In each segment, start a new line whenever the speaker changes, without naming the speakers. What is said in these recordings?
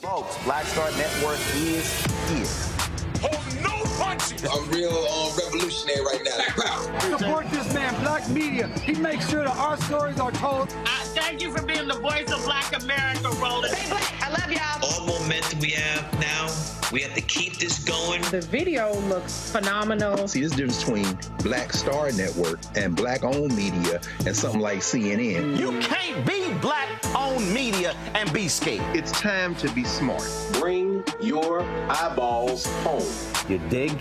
Folks, Black Star Network is here.
Hold no punches.
I'm real revolutionary right now. Black power.
Support this man, Black Media. He makes sure that our stories are told.
Thank you for being the voice of Black America, Roland.
Stay black. I love y'all.
All momentum we have now, we have to keep this going.
The video looks phenomenal.
See, this difference between Black Star Network and Black-owned media and something like CNN.
You can't be Black-owned media and be scared.
It's time to be smart.
Bring your eyeballs home.
You dig?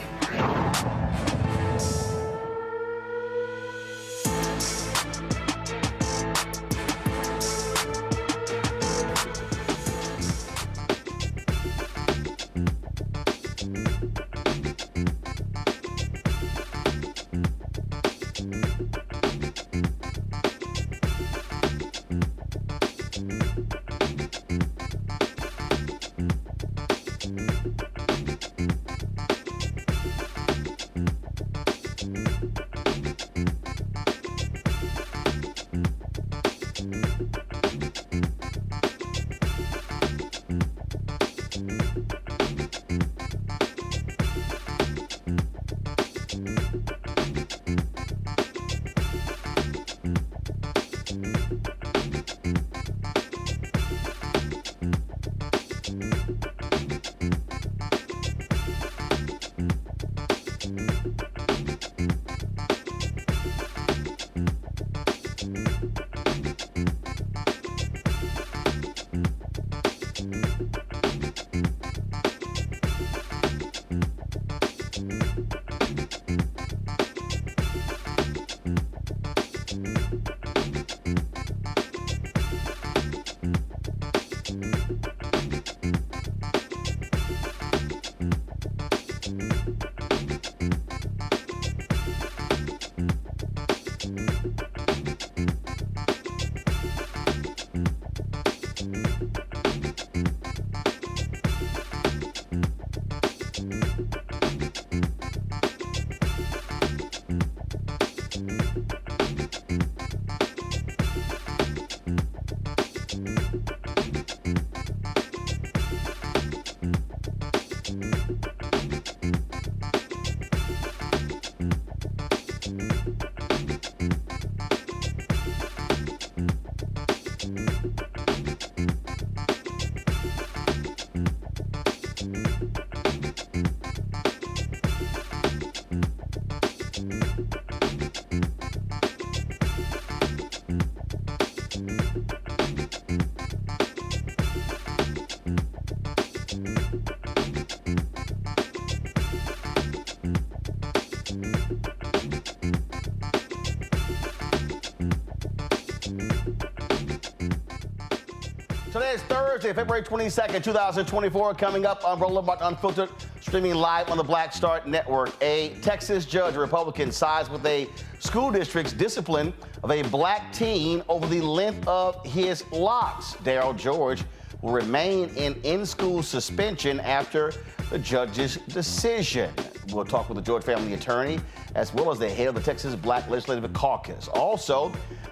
Today is Thursday, February 22nd, 2024. Coming up on Roland Martin Unfiltered, streaming live on the Black Star Network. A Texas judge, a Republican, sides with a school district's discipline of a black teen over the length of his locks. Darryl George will remain in school suspension after the judge's decision. We'll talk with the George family attorney, as well as the head of the Texas Black Legislative Caucus. Also,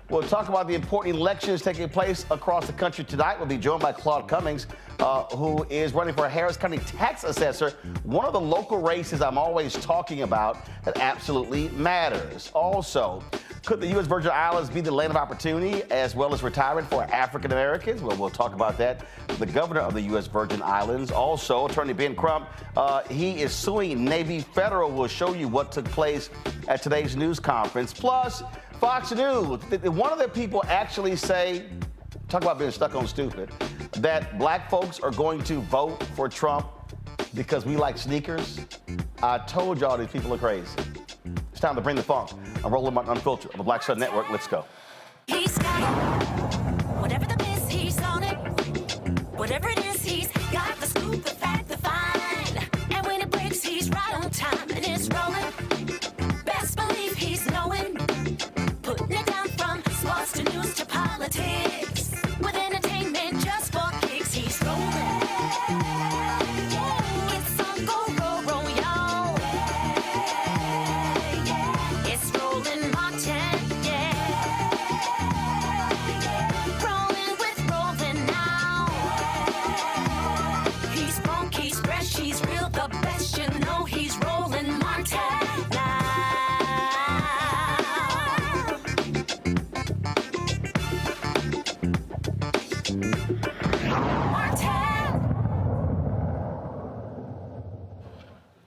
we'll talk about the important elections taking place across the country tonight. We'll be joined by Claude Cummings, who is running for Harris County tax assessor, one of the local races I'm always talking about that absolutely matters. Also, could the U.S. Virgin Islands be the land of opportunity as well as retirement for African Americans? Well, we'll talk about that. The governor of the U.S. Virgin Islands, also Attorney Ben Crump, he is suing Navy Federal. We'll show you what took place at today's news conference. Plus, Fox News, one of the people actually say, talk about being stuck on stupid, that black folks are going to vote for Trump because we like sneakers. I told y'all these people are crazy. It's time to bring the funk. I'm Roland Martin Unfiltered on the Black Star Network. Let's go.
He's got it. Whatever the best, he's on it. Whatever it is, he's got the scoop, the fact, the fine.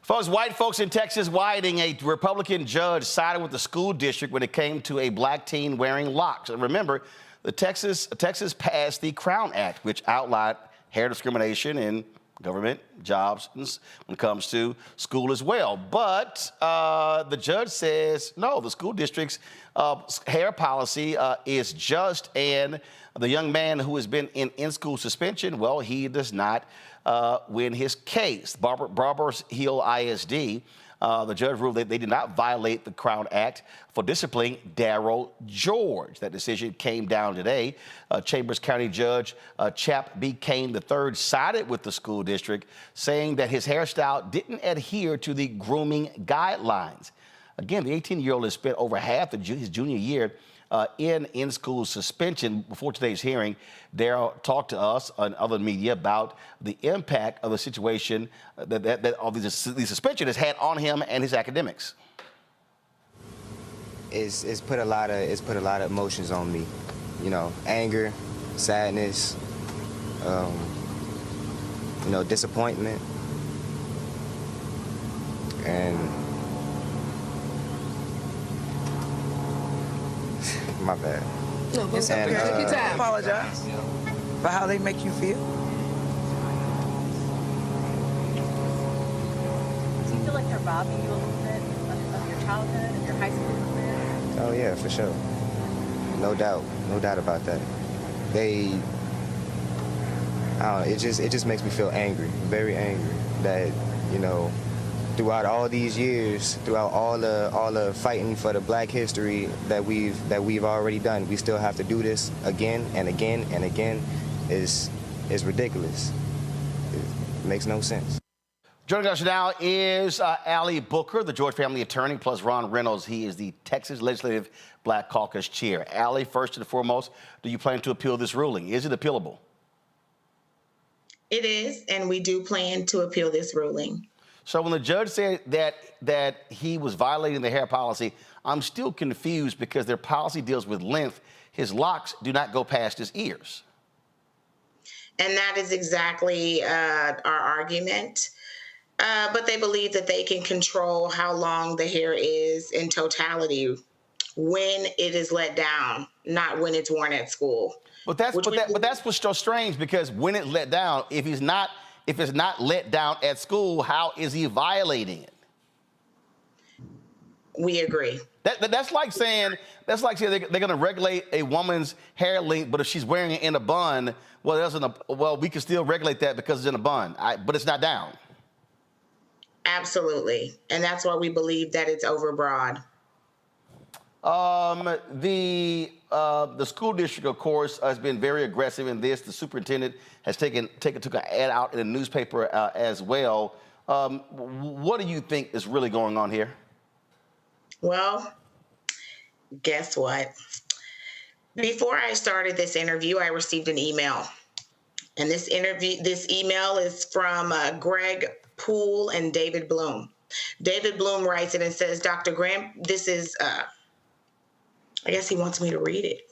Folks, white folks in Texas wielding a Republican judge sided with the school district when it came to a black teen wearing locks. And remember, Texas passed the Crown Act, which outlawed hair discrimination in government jobs when it comes to school as well. But the judge says, no, the school district's hair policy is just, and the young man who has been in in-school suspension, well, he does not win his case. Barbers Hill ISD, the judge ruled that they did not violate the Crown Act for disciplining Darryl George. That decision came down today. Chambers County Judge Chap B. Kane III sided with the school district, saying that his hairstyle didn't adhere to the grooming guidelines. Again, the 18-year-old has spent over half of his junior year in-school suspension. Before today's hearing, Darryl talked to us and other media about the impact of the situation that all the suspension has had on him and his academics.
It's put a lot of emotions on me, you know, anger, sadness, you know, disappointment, and my bad.
No, it's okay. Take your time. Apologize for how they make you feel.
Do you feel like they're robbing you a little bit of your childhood and your high school career?
Oh yeah, for sure. No doubt about that. I don't know, it just makes me feel angry, very angry that, you know, throughout all these years, throughout all the fighting for the black history that we've already done, we still have to do this again and again and again. Is ridiculous. It makes no sense.
Joining us now is Ali Booker, the George family attorney, plus Ron Reynolds. He is the Texas Legislative Black Caucus chair. Ali, first and foremost, do you plan to appeal this ruling? Is it appealable?
It is, and we do plan to appeal this ruling.
So when the judge said that he was violating the hair policy, I'm still confused because their policy deals with length. His locks do not go past his ears.
And that is exactly our argument. But they believe that they can control how long the hair is in totality when it is let down, not when it's worn at school. But that's what's so strange, because when it's let down, if it's not let down at school, how is he violating it? We agree. That's like saying they're going to regulate a woman's hair length, but if she's wearing it in a bun, well, we can still regulate that because it's in a bun, but it's not down. Absolutely, and that's why we believe that it's overbroad. The school district, of course, has been very aggressive in this. The superintendent has took an ad out in the newspaper as well. What do you think is really going on here? Well, guess what? Before I started this interview, I received an email, and this email is from Greg Poole and David Bloom. David Bloom writes it and says, Dr. Graham, this is, I guess he wants me to read it.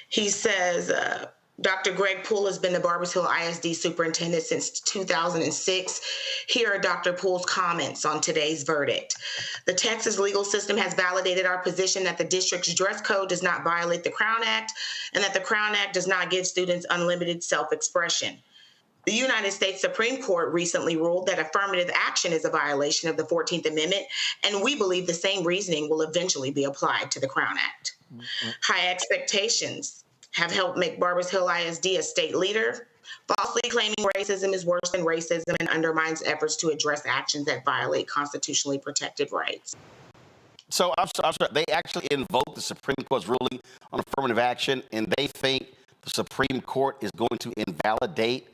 He says, Dr. Greg Poole has been the Barbers Hill ISD superintendent since 2006. Here are Dr. Poole's comments on today's verdict. The Texas legal system has validated our position that the district's dress code does not violate the Crown Act and that the Crown Act does not give students unlimited self-expression. The United States Supreme Court recently ruled that affirmative action is a violation of the 14th Amendment, and we believe the same reasoning will eventually be applied to the Crown Act. Mm-hmm. High expectations have helped make Barbers Hill ISD a state leader. Falsely claiming racism is worse than racism and undermines efforts to address actions that violate constitutionally protected rights. So I'm sorry, they actually invoked the Supreme Court's ruling on affirmative action, and they think the Supreme Court is going to invalidate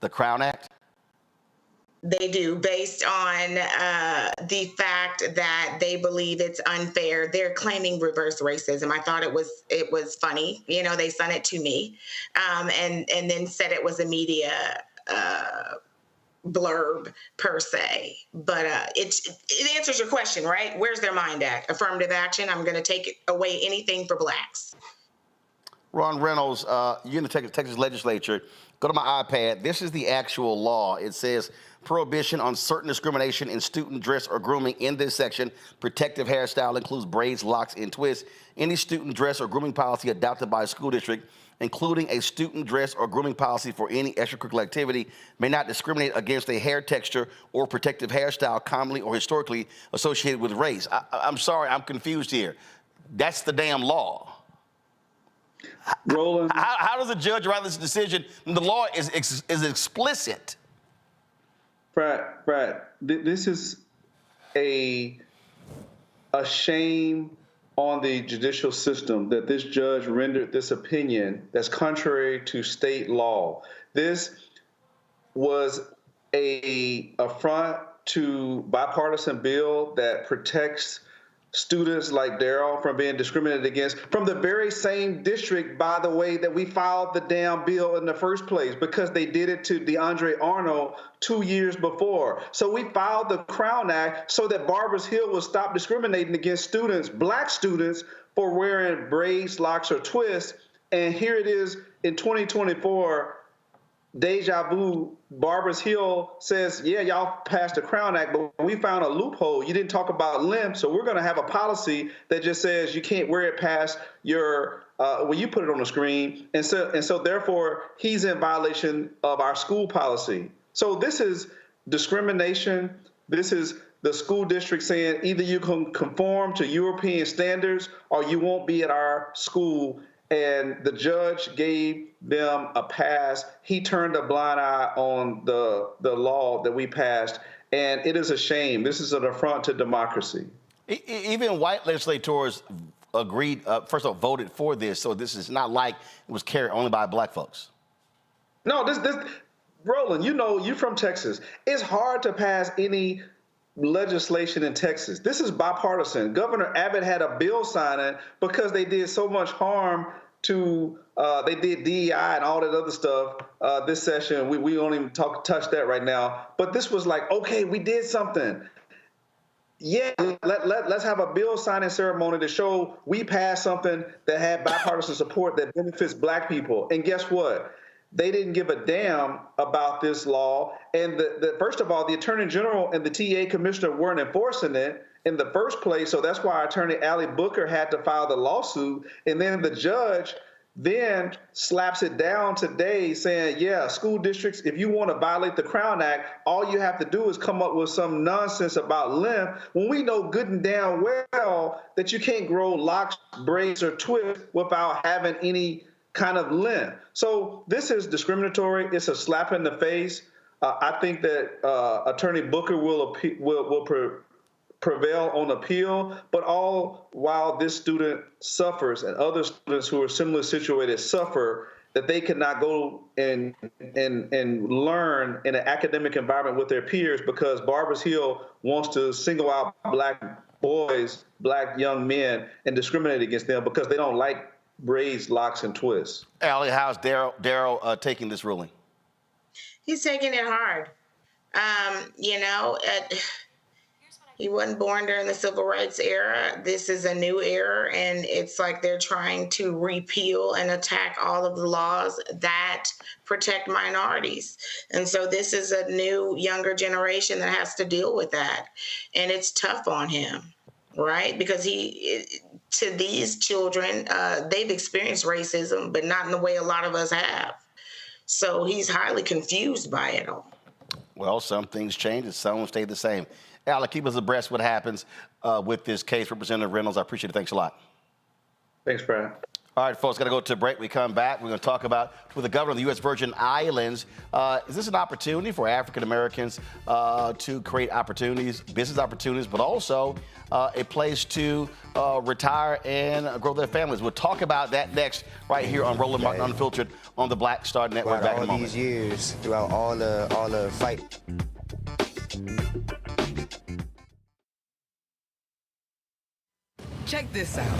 the Crown Act? They do, based on the fact that they believe it's unfair. They're claiming reverse racism. I thought it was funny. You know, they sent it to me, and then said it was a media blurb per se. But it answers your question, right? Where's their mind at? Affirmative action. I'm going to take away anything for blacks. Ron Reynolds, you're in the Texas legislature.
Go to my iPad. This is the actual law. It says prohibition on certain discrimination in student dress or grooming. In this section, protective hairstyle includes braids, locks, and twists. Any student dress or grooming policy adopted by a school district, including a student dress or grooming policy for any extracurricular activity, may not discriminate against a hair texture or protective hairstyle commonly or historically associated with race. I'm sorry, I'm confused here. That's the damn law.
Roland.
How does a judge write this decision when the law is explicit?
Brad, this is a shame on the judicial system that this judge rendered this opinion that's contrary to state law. This was an affront to bipartisan bill that protects students like Darryl from being discriminated against from the very same district, by the way, that we filed the damn bill in the first place, because they did it to DeAndre Arnold 2 years before. So we filed the Crown Act so that Barbers Hill will stop discriminating against students, black students, for wearing braids, locks, or twists. And here it is in 2024, deja vu. Barbers Hill says, yeah, y'all passed the Crown Act, but we found a loophole. You didn't talk about limb, so we're going to have a policy that just says you can't wear it past your, when you put it on the screen. And so therefore, he's in violation of our school policy. So this is discrimination. This is the school district saying either you can conform to European standards or you won't be at our school. And the judge gave them a pass. He turned a blind eye on the law that we passed, and it is a shame. This is an affront to democracy.
Even white legislators agreed, first of all, voted for this, so this is not like it was carried only by black folks.
No, this Roland, you know, you're from Texas. It's hard to pass any legislation in Texas. This is bipartisan. Governor Abbott had a bill signing because they did so much harm to, they did DEI and all that other stuff this session. We don't even touch that right now. But this was like, okay, we did something. Yeah, let's have a bill signing ceremony to show we passed something that had bipartisan support that benefits black people. And guess what? They didn't give a damn about this law. And first of all, the Attorney General and the TA Commissioner weren't enforcing it in the first place. So that's why Attorney Ali Booker had to file the lawsuit. And then the judge then slaps it down today saying, yeah, school districts, if you want to violate the Crown Act, all you have to do is come up with some nonsense about limb, when we know good and damn well that you can't grow locks, braids, or twists without having any kind of limb. So this is discriminatory. It's a slap in the face. I think that Attorney Booker will prevail on appeal, but all while this student suffers and other students who are similarly situated suffer, that they cannot go and learn in an academic environment with their peers because Barbers Hill wants to single out black boys, black young men, and discriminate against them because they don't like braids, locks, and twists.
Allie, how's Darryl taking this ruling?
He's taking it hard. You know, he wasn't born during the civil rights era. This is a new era, and it's like they're trying to repeal and attack all of the laws that protect minorities. And so this is a new, younger generation that has to deal with that. And it's tough on him, right? Because to these children, they've experienced racism, but not in the way a lot of us have. So he's highly confused by it all.
Well, some things change and some stay the same. Alec, keep us abreast what happens with this case. Representative Reynolds, I appreciate it. Thanks a lot.
Thanks, Brian.
All right, folks, got to go to a break. We come back. We're going to talk about with the governor of the U.S. Virgin Islands. Is this an opportunity for African Americans to create opportunities, business opportunities, but also a place to retire and grow their families? We'll talk about that next right here on Roland Martin Unfiltered on the Black Star Network. Back in a moment.
All these years, throughout all the fight.
Check this out.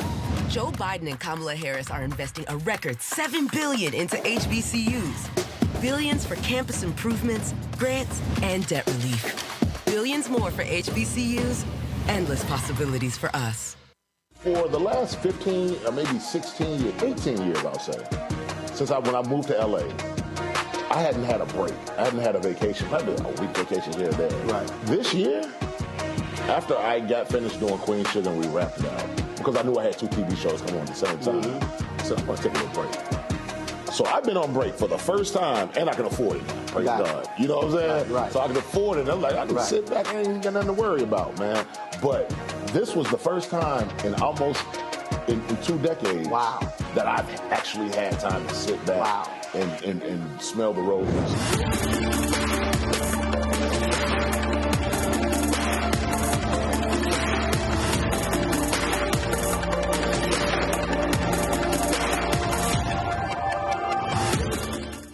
Joe Biden and Kamala Harris are investing a record $7 billion into HBCUs. Billions for campus improvements, grants, and debt relief. Billions more for HBCUs. Endless possibilities for us.
For the last 15 or maybe 16 years, 18 years, I'll say, since when I moved to LA, I hadn't had a break. I hadn't had a vacation. Probably a week vacation here and there.
Right.
This year, after I got finished doing Queen Sugar and we wrapped it out, because I knew I had 2 TV shows coming on at the same time, I said, I'm going to take a little break. So I've been on break for the first time, and I can afford it now. Praise God. You know what I'm saying?
Right.
So I can afford it. I'm like, I can sit back and ain't got nothing to worry about, man. But this was the first time in almost in 2 decades that I've actually had time to sit back and smell the roses.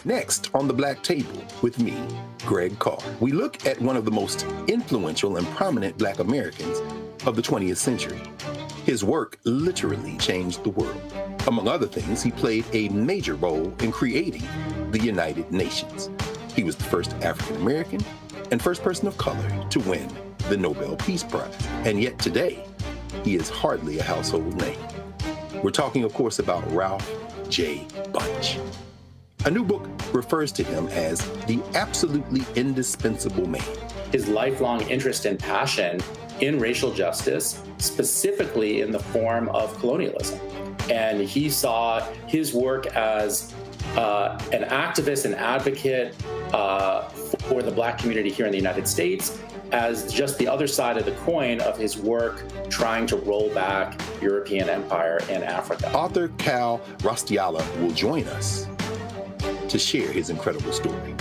Next on the Black Table with me, Greg Carr, we look at one of the most influential and prominent Black Americans of the 20th century. His work literally changed the world. Among other things, he played a major role in creating the United Nations. He was the first African American and first person of color to win the Nobel Peace Prize. And yet today, he is hardly a household name. We're talking, of course, about Ralph J. Bunche. A new book refers to him as the absolutely indispensable man.
His lifelong interest and passion in racial justice, specifically in the form of colonialism. And he saw his work as an activist and advocate for the Black community here in the United States as just the other side of the coin of his work trying to roll back European empire in Africa.
Author Cal Rostiala will join us to share his incredible story.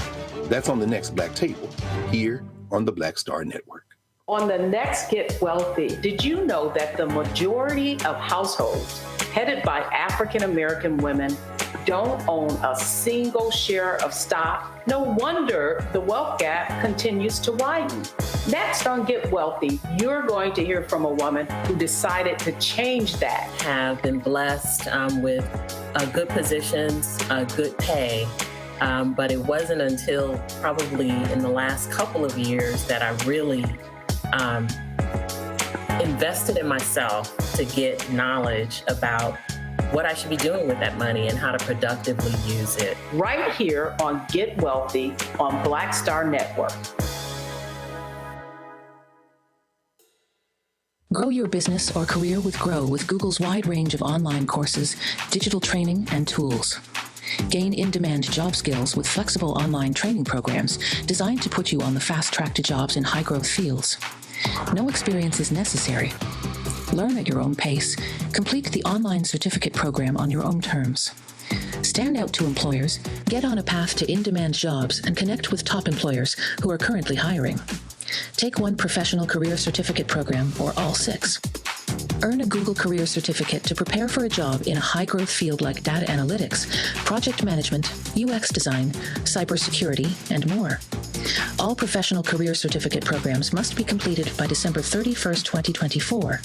That's on the next Black Table, here on the Black Star Network.
On the next Get Wealthy, did you know that the majority of households headed by African American women don't own a single share of stock? No wonder the wealth gap continues to widen. Next on Get Wealthy, you're going to hear from a woman who decided to change that.
Have been blessed with good positions, good pay, but it wasn't until probably in the last couple of years that I really invested in myself to get knowledge about what I should be doing with that money and how to productively use it.
Right here on Get Wealthy on Black Star Network.
Grow your business or career with Grow with Google's wide range of online courses, digital training, and tools. Gain in-demand job skills with flexible online training programs designed to put you on the fast track to jobs in high-growth fields. No experience is necessary. Learn at your own pace. Complete the online certificate program on your own terms. Stand out to employers, get on a path to in-demand jobs, and connect with top employers who are currently hiring. Take one professional career certificate program or all 6. Earn a Google Career Certificate to prepare for a job in a high-growth field like data analytics, project management, UX design, cybersecurity, and more. All professional career certificate programs must be completed by December 31st, 2024.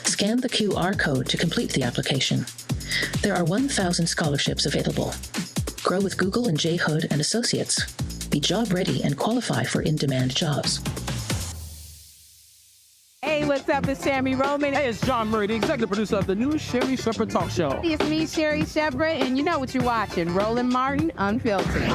Scan the QR code to complete the application. There are 1,000 scholarships available. Grow with Google and J. Hood and Associates. Be job ready and qualify for in-demand jobs.
Hey, what's up? It's Tammy Roman.
Hey, it's John Murray, the executive producer of the new Sherry Shepherd Talk Show.
It's me, Sherry Shepherd, and you know what you're watching, Roland Martin, Unfiltered.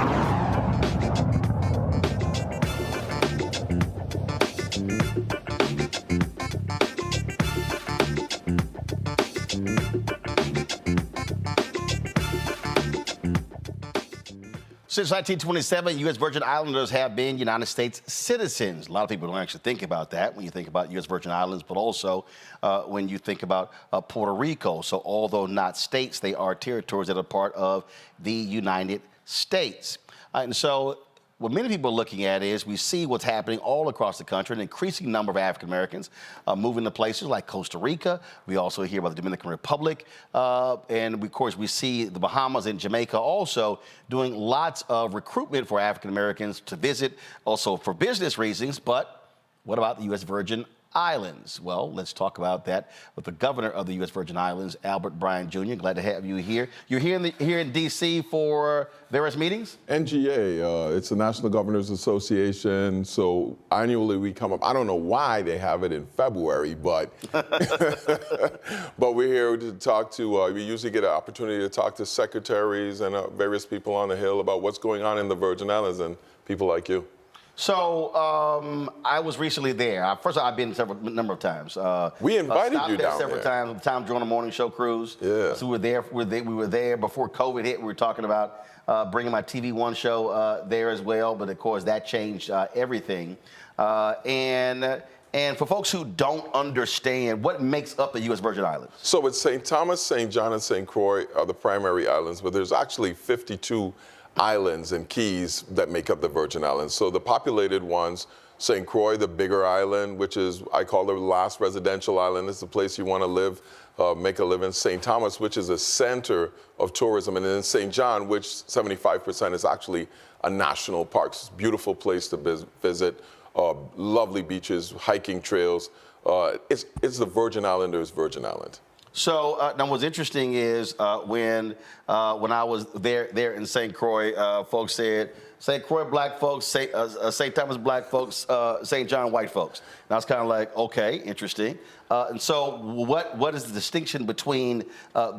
Since 1927, U.S. Virgin Islanders have been United States citizens. A lot of people don't actually think about that when you think about U.S. Virgin Islands, but also when you think about Puerto Rico. So although not states, they are territories that are part of the United States. And so what many people are looking at is we see what's happening all across the country, an increasing number of African Americans moving to places like Costa Rica. We also hear about the Dominican Republic. And of course, we see the Bahamas and Jamaica also doing lots of recruitment for African Americans to visit, also for business reasons. But what about the U.S. Virgin Islands. Well, let's talk about that with the governor of the U.S. Virgin Islands, Albert Bryan Jr. Glad to have you here. You're here in D.C. for various meetings?
NGA, it's the National Governors Association. So annually we come up. I don't know why they have it in February, but but we're here to talk to. We usually get an opportunity to talk to secretaries and various people on the Hill about what's going on in the Virgin Islands and people like you.
So I was recently there. First of all, I've been a number of times.
We invited you down
several times with the Tom Joyner Morning Show cruise.
Yeah.
So we were there before COVID hit. We were talking about bringing my TV One show there as well. But of course, that changed everything. And for folks who don't understand, what makes up the U.S. Virgin Islands?
So it's St. Thomas, St. John, and St. Croix are the primary islands, but there's actually 52 islands and keys that make up the Virgin Islands. So the populated ones, St. Croix, the bigger island, which is, I call the last residential island. It's the place you want to live, make a living. St. Thomas, which is a center of tourism. And then St. John, which 75% is actually a national park. It's a beautiful place to visit, lovely beaches, hiking trails. It's the Virgin Islanders' Virgin Island.
So now what's interesting is when I was there in St. Croix, folks said, St. Croix black folks, St. Thomas black folks, St. John white folks. And I was kind of like, okay, interesting. And so what is the distinction between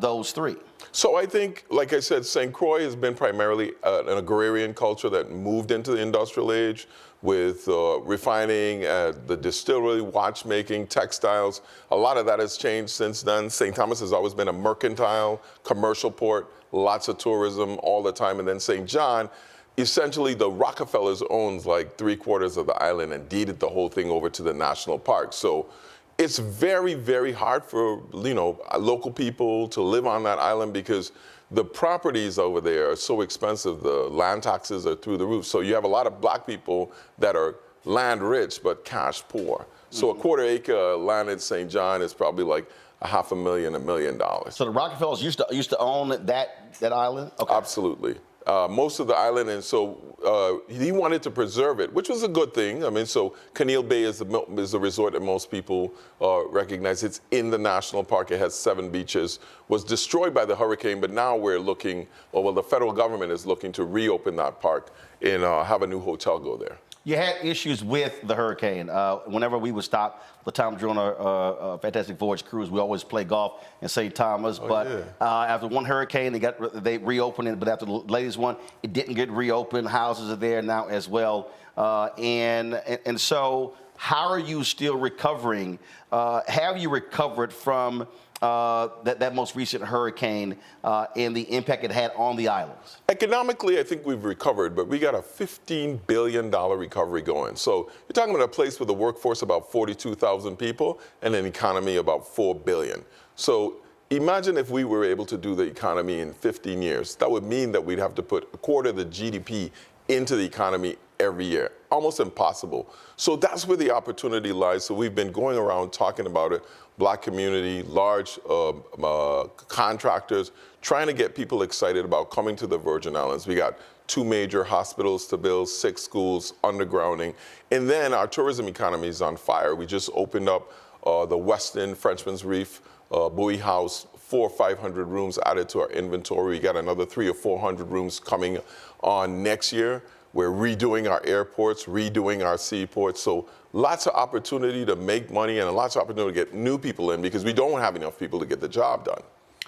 those three?
So I think, like I said, St. Croix has been primarily an agrarian culture that moved into the industrial age with refining, the distillery, watchmaking, textiles. A lot of that has changed since then. St. Thomas has always been a mercantile, commercial port, lots of tourism all the time. And then St. John, essentially the Rockefellers owns like 3/4 of the island and deeded the whole thing over to the national park. So it's very, very hard for, local people to live on that island because the properties over there are so expensive. The land taxes are through the roof. So you have a lot of black people that are land rich but cash poor. So a quarter acre land in St. John is probably like $500,000, $1 million.
So the Rockefellers used to own that island? Okay.
Absolutely. Most of the island, and so he wanted to preserve it, which was a good thing. I mean, so Caneel Bay is the resort that most people recognize. It's in the national park. It has 7 beaches. Was destroyed by the hurricane, but now we're looking, well, the federal government is looking to reopen that park and have a new hotel go there.
You had issues with the hurricane. Whenever we would stop the Tom Joyner Fantastic Voyage cruise, we always play golf in St. Thomas. After one hurricane, they reopened it, but after the latest one, it didn't get reopened. Houses are there now as well. And so how are you still recovering? Have you recovered from that most recent hurricane and the impact it had on the islands?
Economically, I think we've recovered, but we got a $15 billion recovery going. So you're talking about a place with a workforce about 42,000 people and an economy about $4 billion. So imagine if we were able to do the economy in 15 years. That would mean that we'd have to put a quarter of the GDP into the economy every year. Almost impossible. So that's where the opportunity lies. So we've been going around talking about it, black community, large contractors, trying to get people excited about coming to the Virgin Islands. We got 2 major hospitals to build, 6 schools, undergrounding. And then our tourism economy is on fire. We just opened up the Westin Frenchman's Reef Bowie House, 400 or 500 rooms added to our inventory. We got another 300 or 400 rooms coming on next year. We're redoing our airports, redoing our seaports. So lots of opportunity to make money and lots of opportunity to get new people in because we don't have enough people to get the job done.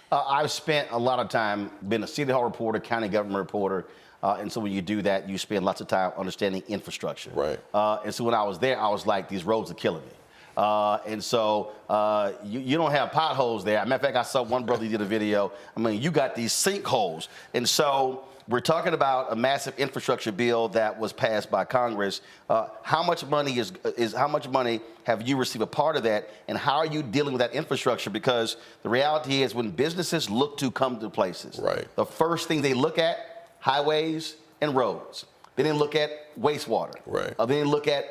I've spent a lot of time being a city hall reporter, county government reporter. And so when you do that, you spend lots of time understanding infrastructure.
Right.
And so when I was there, I was like, these roads are killing me. And so you don't have potholes there. As a matter of fact, I saw one brother did a video. I mean, you got these sinkholes. And so we're talking about a massive infrastructure bill that was passed by Congress. How much money how much money have you received a part of that, and how are you dealing with that infrastructure? Because the reality is, when businesses look to come to places,
right,
the first thing they look at, highways and roads. They didn't look at wastewater.
Right.
They didn't look at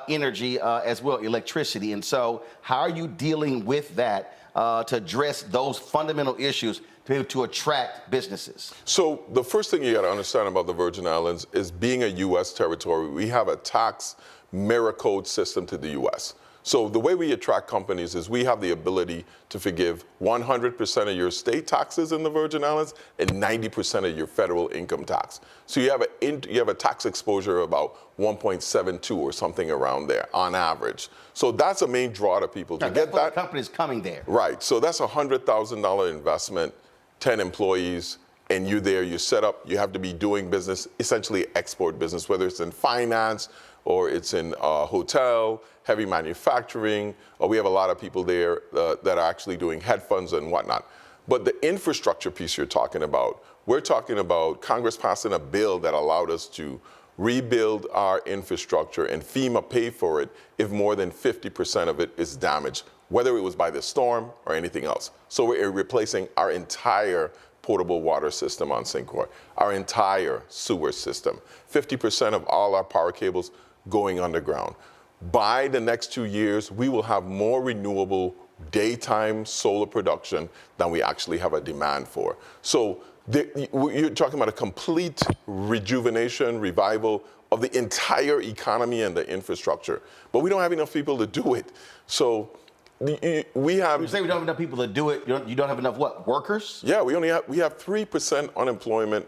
energy as well, electricity. And so, how are you dealing with that to address those fundamental issues to be able to attract businesses?
So the first thing you got to understand about the Virgin Islands is being a U.S. territory, we have a tax mirror code system to the U.S. So the way we attract companies is we have the ability to forgive 100% of your state taxes in the Virgin Islands and 90% of your federal income tax. So you have a tax exposure of about 1.72 or something around there on average. So that's a main draw to people to get that.
Companies coming there.
Right. So that's a $100,000 investment, 10 employees, and you're there, you're set up, you have to be doing business, essentially export business, whether it's in finance or it's in hotel, heavy manufacturing, or we have a lot of people there that are actually doing hedge funds and whatnot. But the infrastructure piece you're talking about, we're talking about Congress passing a bill that allowed us to rebuild our infrastructure and FEMA pay for it if more than 50% of it is damaged, whether it was by the storm or anything else. So we're replacing our entire potable water system on St. Croix, our entire sewer system, 50% of all our power cables going underground. By the next 2 years, we will have more renewable daytime solar production than we actually have a demand for. So you're talking about a complete rejuvenation, revival of the entire economy and the infrastructure. But we don't have enough people to do it. So we have.
You say we don't have enough people to do it. You don't have enough what? Workers?
Yeah, we have 3% unemployment.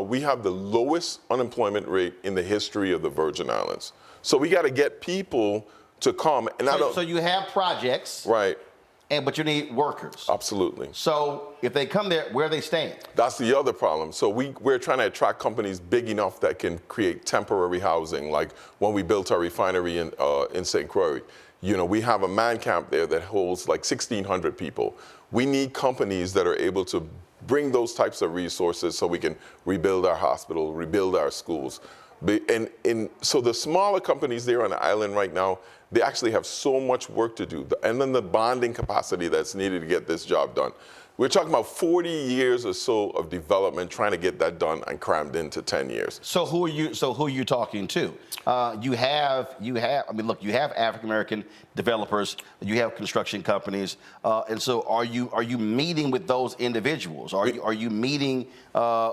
We have the lowest unemployment rate in the history of the Virgin Islands. So we got to get people to come. And
so you have projects,
right?
But you need workers.
Absolutely.
So if they come there, where are they staying?
That's the other problem. So we're trying to attract companies big enough that can create temporary housing, like when we built our refinery in St. Croix. You know, we have a man camp there that holds like 1,600 people. We need companies that are able to bring those types of resources so we can rebuild our hospital, rebuild our schools. And so the smaller companies there on the island right now, they actually have so much work to do. And then the bonding capacity that's needed to get this job done. We're talking about 40 years or so of development trying to get that done and crammed into 10 years.
So who are you talking to? You have African American developers, you have construction companies, and so are you meeting with those individuals? Are you meeting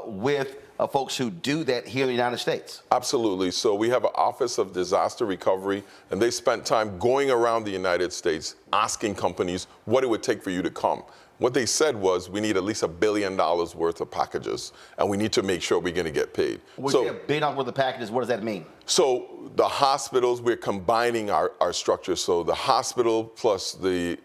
with folks who do that here in the United States?
Absolutely. So we have an Office of Disaster Recovery, and they spent time going around the United States asking companies what it would take for you to come. What they said was, we need at least $1 billion worth of packages, and we need to make sure we're going to get paid.
When you say $1 billion worth of packages, what does that mean?
So the hospitals, we're combining our structures. So the hospital plus the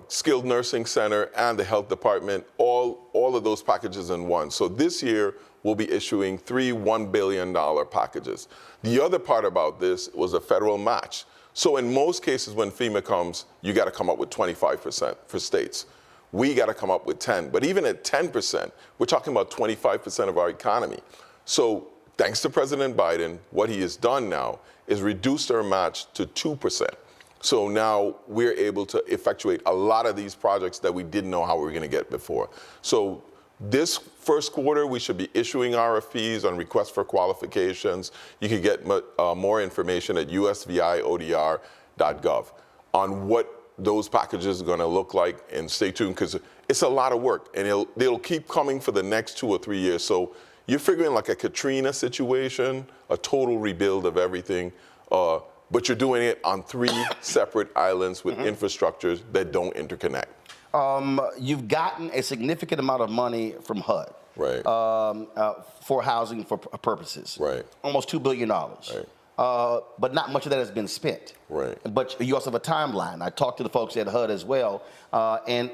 skilled nursing center and the health department, all of those packages in one. So this year, we'll be issuing 3 $1 billion packages. The other part about this was a federal match. So in most cases, when FEMA comes, you got to come up with 25% for states. We got to come up with 10. But even at 10%, we're talking about 25% of our economy. So thanks to President Biden, what he has done now is reduced our match to 2%. So now we're able to effectuate a lot of these projects that we didn't know how we were going to get before. So this first quarter, we should be issuing RFPs on requests for qualifications. You can get more information at USVI-ODR.gov on what those packages are going to look like, and stay tuned because it's a lot of work, and they'll keep coming for the next 2 or 3 years. So you're figuring like a Katrina situation, a total rebuild of everything, but you're doing it on 3 separate islands with infrastructures that don't interconnect.
You've gotten a significant amount of money from HUD,
right?
For housing for purposes,
right?
Almost $2 billion,
right?
But not much of that has been spent.
Right.
But you also have a timeline. I talked to the folks at HUD as well, and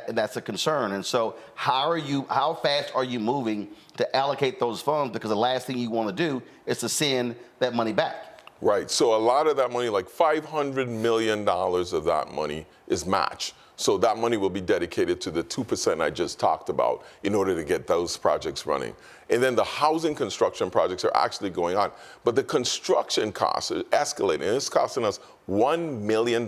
that's a concern. And so how fast are you moving to allocate those funds? Because the last thing you want to do is to send that money back.
Right. So a lot of that money, like $500 million of that money is match. So that money will be dedicated to the 2% I just talked about in order to get those projects running. And then the housing construction projects are actually going on. But the construction costs are escalating. And it's costing us $1 million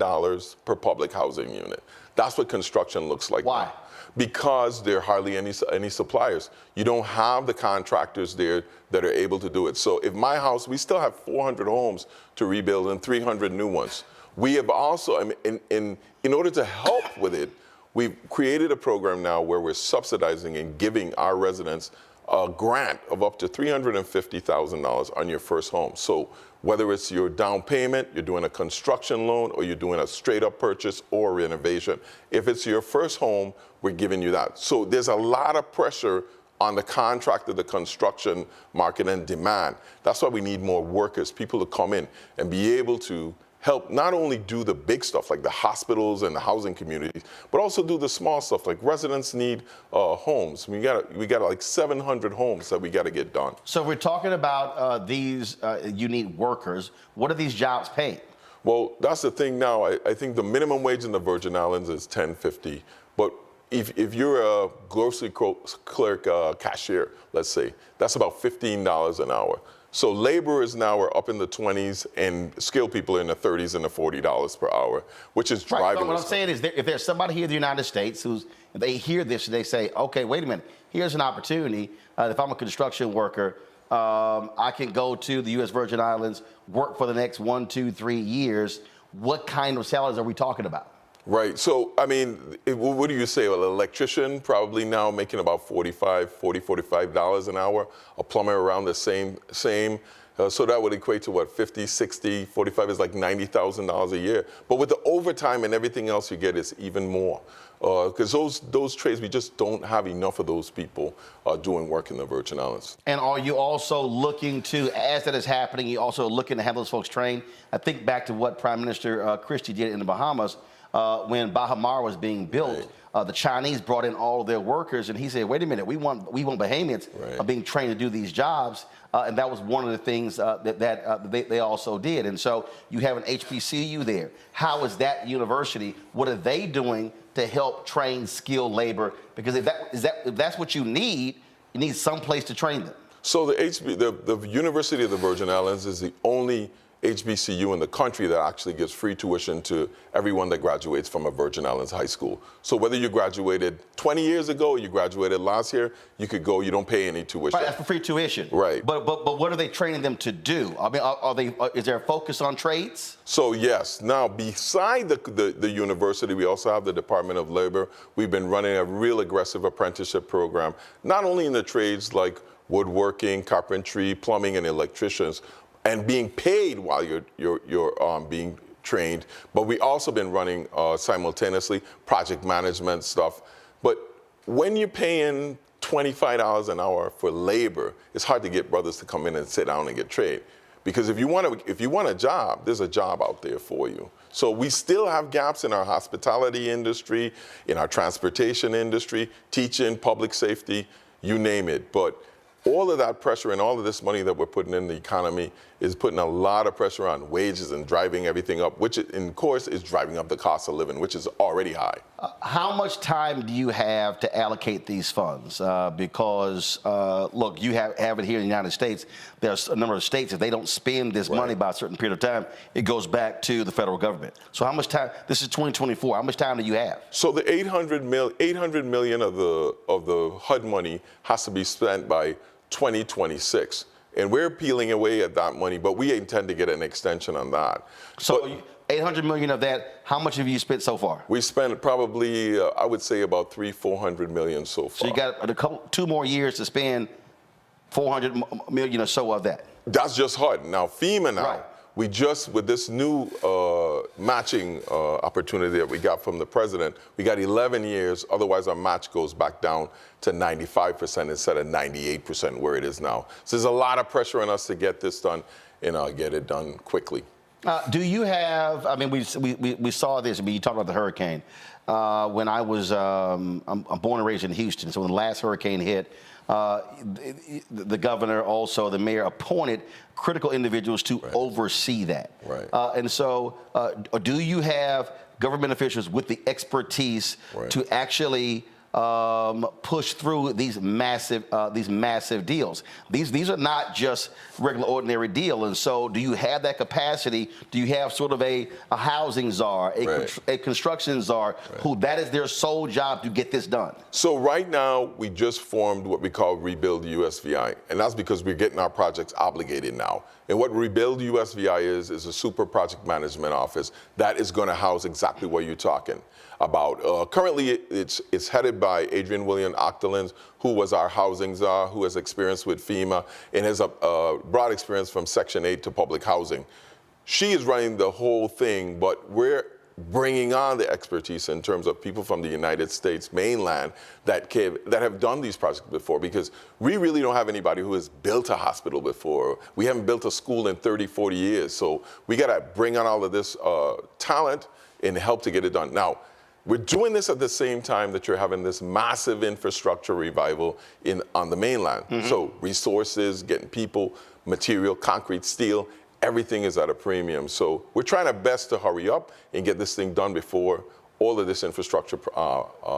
per public housing unit. That's what construction looks like.
Why?
Now. Because there are hardly any suppliers. You don't have the contractors there that are able to do it. So if my house, we still have 400 homes to rebuild and 300 new ones. We have also, in order to help with it, we've created a program now where we're subsidizing and giving our residents a grant of up to $350,000 on your first home. So whether it's your down payment, you're doing a construction loan, or you're doing a straight up purchase or renovation, if it's your first home, we're giving you that. So there's a lot of pressure on the contractor, the construction market, and demand. That's why we need more workers, people to come in and be able to help not only do the big stuff like the hospitals and the housing communities, but also do the small stuff like residents need homes. We got like 700 homes that we got to get done.
So if we're talking about these, you need workers. What are these jobs paid?
Well, that's the thing now. I think the minimum wage in the Virgin Islands is $10.50, but if you're a grocery clerk, cashier, let's say, that's about $15 an hour. So laborers now are up in the 20s, and skilled people are in the 30s and the $40 per hour, which is driving.
Right. So what I'm saying is, if there's somebody here in the United States if they hear this, they say, okay, wait a minute, here's an opportunity. If I'm a construction worker, I can go to the U.S. Virgin Islands, work for the next 1, 2, 3 years. What kind of salaries are we talking about?
Right. So, I mean, what do you say? Well, an electrician probably now making about $45 an hour. A plumber around the same. So that would equate to what, 50, 60, 45 is like $90,000 a year. But with the overtime and everything else you get is even more. Because those trades, we just don't have enough of those people doing work in the Virgin Islands.
And are you also looking to, as that is happening, you also looking to have those folks trained? I think back to what Prime Minister Christie did in the Bahamas. When Baha Mar was being built, the Chinese brought in all of their workers, and he said, wait a minute, we want Bahamians being trained to do these jobs. And that was one of the things that they also did. And so you have an HBCU there. How is that university? What are they doing to help train skilled labor? Because if that's what you need some place to train them.
So the University of the Virgin Islands is the only HBCU in the country that actually gives free tuition to everyone that graduates from a Virgin Islands high school. So whether you graduated 20 years ago or you graduated last year, you could go, you don't pay any tuition.
Right, that's for free tuition.
Right.
But what are they training them to do? I mean, is there a focus on trades?
So yes, now beside the university, we also have the Department of Labor. We've been running a real aggressive apprenticeship program, not only in the trades like woodworking, carpentry, plumbing, and electricians, and being paid while you're being trained. But we also been running simultaneously project management stuff. But when you're paying $25 an hour for labor, it's hard to get brothers to come in and sit down and get trained. Because if you want a job, there's a job out there for you. So we still have gaps in our hospitality industry, in our transportation industry, teaching, public safety, you name it. But all of that pressure and all of this money that we're putting in the economy is putting a lot of pressure on wages and driving everything up, which, in course, is driving up the cost of living, which is already high.
How much time do you have to allocate these funds? Because, look, you have it here in the United States. There's a number of states, if they don't spend this money by a certain period of time, it goes back to the federal government. So how much time, this is 2024, how much time do you have?
So the $800 million of the HUD money has to be spent by 2026. And we're peeling away at that money, but we intend to get an extension on that.
So $800 million of that, how much have you spent so far?
We spent probably, I would say, about $400 million so far.
So you got 2 more years to spend $400 million or so of that.
That's just HUD. Now, FEMA now. Right. We just, with this new matching opportunity that we got from the president, we got 11 years, otherwise our match goes back down to 95% instead of 98% where it is now. So there's a lot of pressure on us to get this done and get it done quickly.
Do you have, I mean, we saw this, I mean, you talked about the hurricane. When I was, I'm born and raised in Houston, so when the last hurricane hit, the governor, also the mayor, appointed critical individuals to oversee that. Right. And so do you have government officials with the expertise to actually push through these massive deals? These are not just regular ordinary deal. And so do you have that capacity? Do you have sort of a housing czar, a construction czar, who that is their sole job to get this done?
So right now, we just formed what we call Rebuild USVI. And that's because we're getting our projects obligated now. And what Rebuild USVI is a super project management office that is going to house exactly what you're talking about. Currently, it's headed by Adrienne William Octolins, who was our housing czar, who has experience with FEMA and has a broad experience from Section 8 to public housing. She is running the whole thing, but we're bringing on the expertise in terms of people from the United States mainland that have done these projects before, because we really don't have anybody who has built a hospital before. We haven't built a school in 30, 40 years. So we got to bring on all of this talent and help to get it done. Now, we're doing this at the same time that you're having this massive infrastructure revival on the mainland. So resources, getting people, material, concrete, steel, everything is at a premium. So we're trying our best to hurry up and get this thing done before all of this infrastructure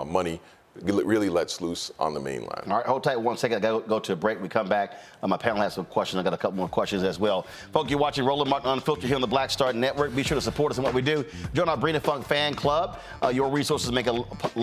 money really lets loose on the mainland.
All right, hold tight 1 second. I got to go to a break. We come back. My panel has some questions. I got a couple more questions as well. Folks, you're watching Roland Martin Unfiltered here on the Black Star Network. Be sure to support us in what we do. Join our Brina Funk fan club. Your resources make it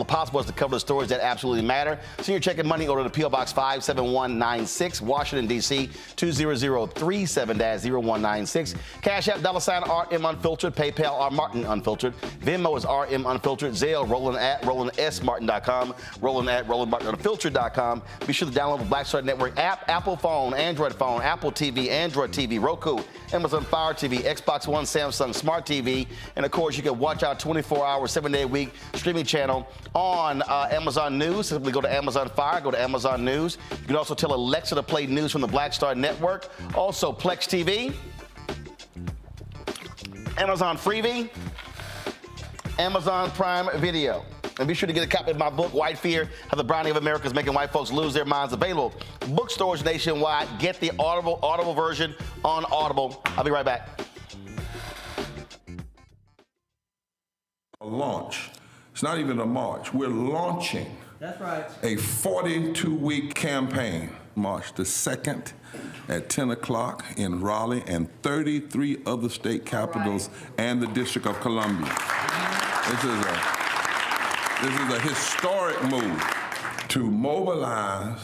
possible us to cover the stories that absolutely matter. Send your check and money order to P.O. Box 57196, Washington, D.C. 20037-0196. Cash App, $RM Unfiltered. PayPal, R Martin Unfiltered. Venmo is RM Unfiltered. Zelle, Roland@RolandSMartin.com. Roland@RolandMartinUnfiltered.com. Be sure to download the Black Star Network app, Apple phone, Android phone, Apple TV, Android TV, Roku, Amazon Fire TV, Xbox One, Samsung Smart TV, and of course you can watch our 24-hour, 7-day-a-week streaming channel on Amazon News. Simply go to Amazon Fire, go to Amazon News. You can also tell Alexa to play news from the Black Star Network. Also Plex TV, Amazon Freevee, Amazon Prime Video. And be sure to get a copy of my book, White Fear, How the Browning of America is Making White Folks Lose Their Minds. Available bookstores nationwide. Get the Audible version on Audible. I'll be right back.
A launch. It's not even a march. We're launching.
That's right.
A 42-week campaign. March the 2nd at 10 o'clock in Raleigh and 33 other state capitals and the District of Columbia. This is a historic move to mobilize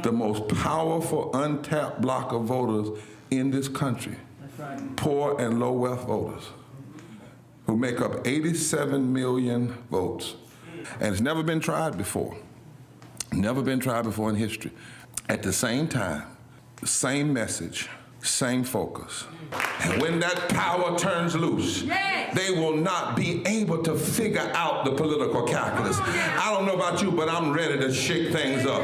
the most powerful untapped block of voters in this country. That's right. Poor and low wealth voters who make up 87 million votes. And it's never been tried before. Never been tried before in history. At the same time, the same message, same focus. And when that power turns loose, they will not be able to figure out the political calculus. I don't know about you, but I'm ready to shake things up.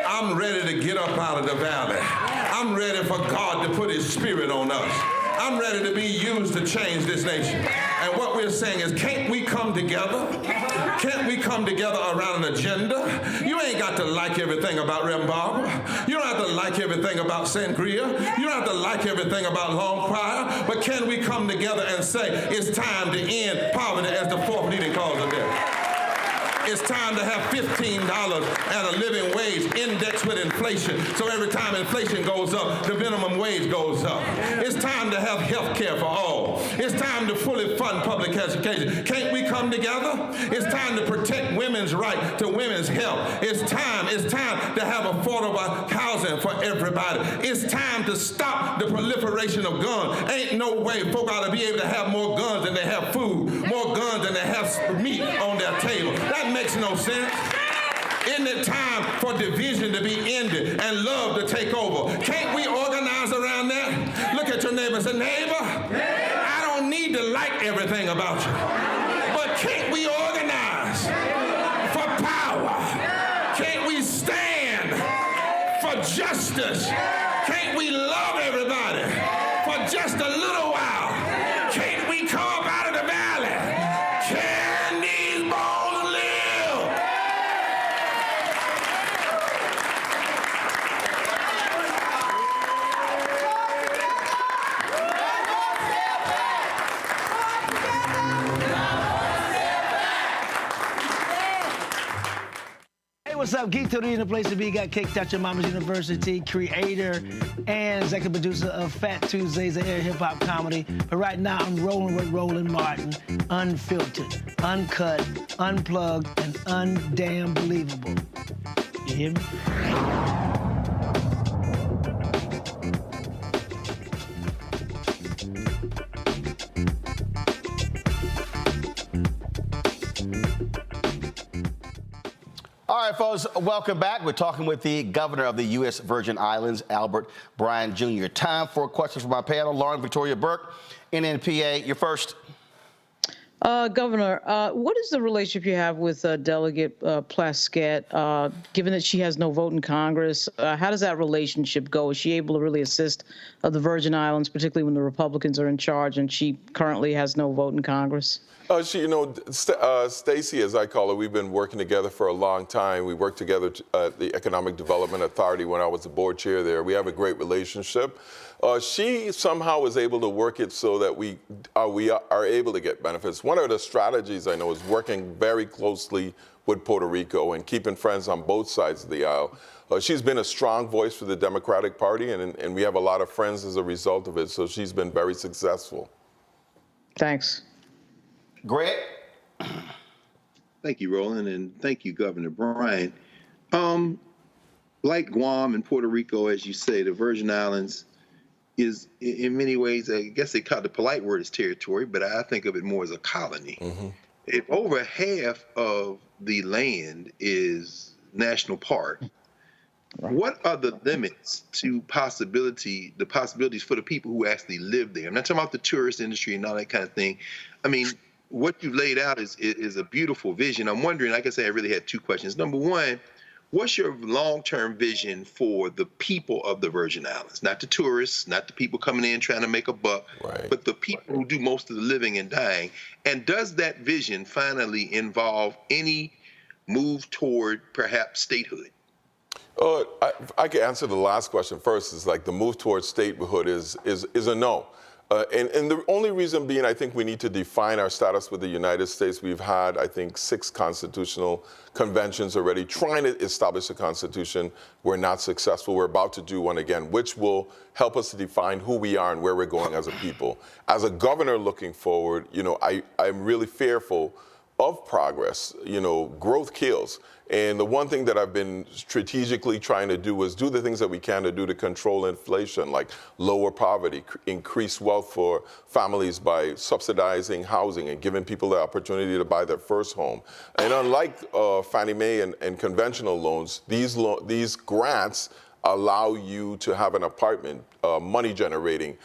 I'm ready to get up out of the valley. I'm ready for God to put his spirit on us. I'm ready to be used to change this nation. And what we're saying is, can't we come together? Can't we come together around an agenda? You ain't got to like everything about Rem Barber. You don't have to like everything about St. Croix. You don't have to like everything about Long Choir. But can we come together and say, it's time to end poverty as the fourth leading cause of death? It's time to have $15 and a living wage indexed with inflation. So every time inflation goes up, the minimum wage goes up. It's time to have health care for all. It's time to fully fund public education. Can't we come together? It's time to protect women's right to women's health. It's time to have affordable housing for everybody. It's time to stop the proliferation of guns. Ain't no way folk ought to be able to have more guns than they have food, more guns than they have meat on their table. That makes no sense. Isn't it time for division to be ended and love to take over? Can't we organize around that? Look at your neighbor and say, neighbor, I don't need to like everything about you, but can't we organize for power? Can't we stand for justice? Can't we love everybody for just a little while? Can't we come up out of the valley? Can these bones live?
Hey, what's up? Geek Tony in the place to be. Got Cake Touch at Mama's University, creator and executive producer of Fat Tuesdays, an air hip-hop comedy. But right now, I'm rolling with Roland Martin, unfiltered, uncut, unplugged, and undamn believable. You hear me?
All right, folks, welcome back. We're talking with the governor of the U.S. Virgin Islands, Albert Bryan Jr. Time for questions from our panel. Lauren Victoria Burke, NNPA, you're first.
Governor, what is the relationship you have with Delegate Plet, given that she has no vote in Congress? How does that relationship go? Is she able to really assist the Virgin Islands, particularly when the Republicans are in charge and she currently has no vote in Congress?
Stacy, as I call her, we've been working together for a long time. We worked together at the Economic Development Authority when I was the board chair there. We have a great relationship. She somehow is able to work it so that we are able to get benefits. One of the strategies I know is working very closely with Puerto Rico and keeping friends on both sides of the aisle. She's been a strong voice for the Democratic Party, and we have a lot of friends as a result of it, so she's been very successful.
Thanks.
Greg?
Thank you, Roland, and thank you, Governor Bryan. Like Guam and Puerto Rico, as you say, the Virgin Islands is in many ways, I guess they call the polite word is territory, but I think of it more as a colony. If over half of the land is national park, what are the limits to the possibilities for the people who actually live there? I'm not talking about the tourist industry and all that kind of thing. I mean, what you've laid out is a beautiful vision. I'm wondering, like I said, I really had two questions. Number one, what's your long-term vision for the people of the Virgin Islands? Not the tourists, not the people coming in trying to make a buck, but the people who do most of the living and dying. And does that vision finally involve any move toward perhaps statehood?
I can answer the last question first. Is like the move towards statehood is a no. And the only reason being, I think we need to define our status with the United States. We've had, I think, 6 constitutional conventions already trying to establish a constitution. We're not successful. We're about to do one again, which will help us to define who we are and where we're going as a people. As a governor looking forward, I'm really fearful of progress. Growth kills. And the one thing that I've been strategically trying to do is do the things that we can to do to control inflation, like lower poverty, increase wealth for families by subsidizing housing and giving people the opportunity to buy their first home. And unlike Fannie Mae and conventional loans, these grants allow you to have an apartment, money generating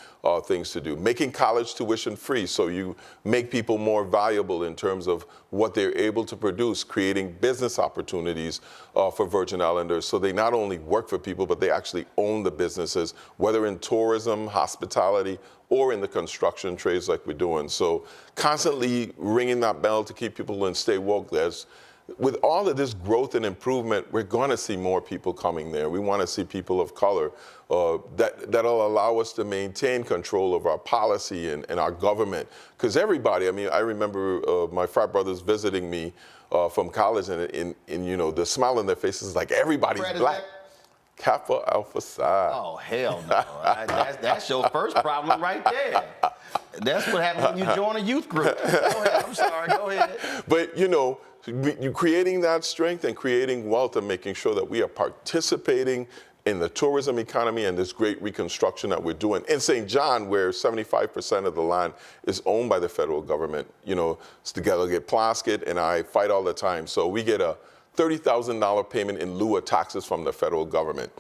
things to do. Making college tuition free, so you make people more valuable in terms of what they're able to produce, creating business opportunities for Virgin Islanders, so they not only work for people, but they actually own the businesses, whether in tourism, hospitality, or in the construction trades like we're doing. So constantly ringing that bell to keep people and stay woke. With all of this growth and improvement, we're going to see more people coming there. We want to see people of color. That'll allow us to maintain control of our policy and our government. Because everybody, I remember my frat brothers visiting me from college, and the smile on their faces is like, everybody's black. Kappa Alpha Psi.
Oh, hell no. That's your first problem right there. That's what happens when you join a youth group. Go ahead. I'm sorry. Go ahead.
But, you creating that strength and creating wealth and making sure that we are participating in the tourism economy and this great reconstruction that we're doing. In St. John, where 75% of the land is owned by the federal government, it's the Delegate Plet and I fight all the time. So we get a $30,000 payment in lieu of taxes from the federal government.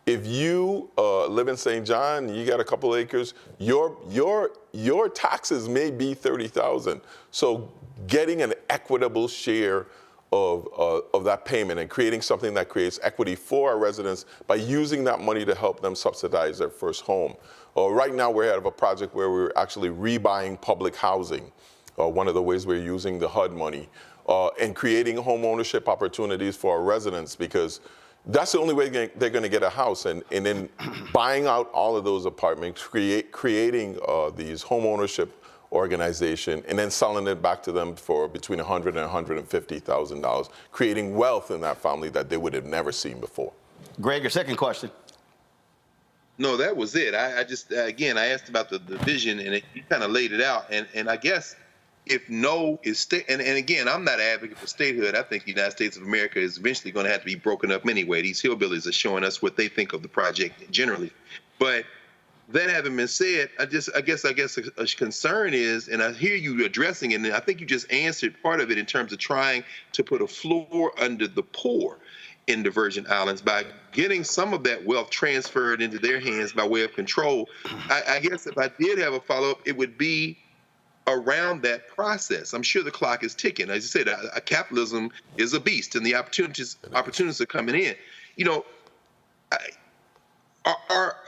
If you live in St. John, you got a couple acres, your taxes may be $30,000. So getting an equitable share of that payment and creating something that creates equity for our residents by using that money to help them subsidize their first home. Right now, we're ahead of a project where we're actually rebuying public housing. One of the ways we're using the HUD money and creating home ownership opportunities for our residents, because that's the only way they're going to get a house. And then buying out all of those apartments, creating these home ownership organization, and then selling it back to them for between $100,000 and $150,000, creating wealth in that family that they would have never seen before.
Greg, your second question.
No, that was it. I just, again, I asked about the vision, and you kind of laid it out. And I guess if no is and again, I'm not an advocate for statehood. I think the United States of America is eventually going to have to be broken up anyway. These hillbillies are showing us what they think of the project generally. But that having been said, I guess a concern is, and I hear you addressing it, and I think you just answered part of it in terms of trying to put a floor under the poor in the Virgin Islands by getting some of that wealth transferred into their hands by way of control. I guess if I did have a follow-up, it would be around that process. I'm sure the clock is ticking. As you said, capitalism is a beast, and the opportunities are coming in. You know,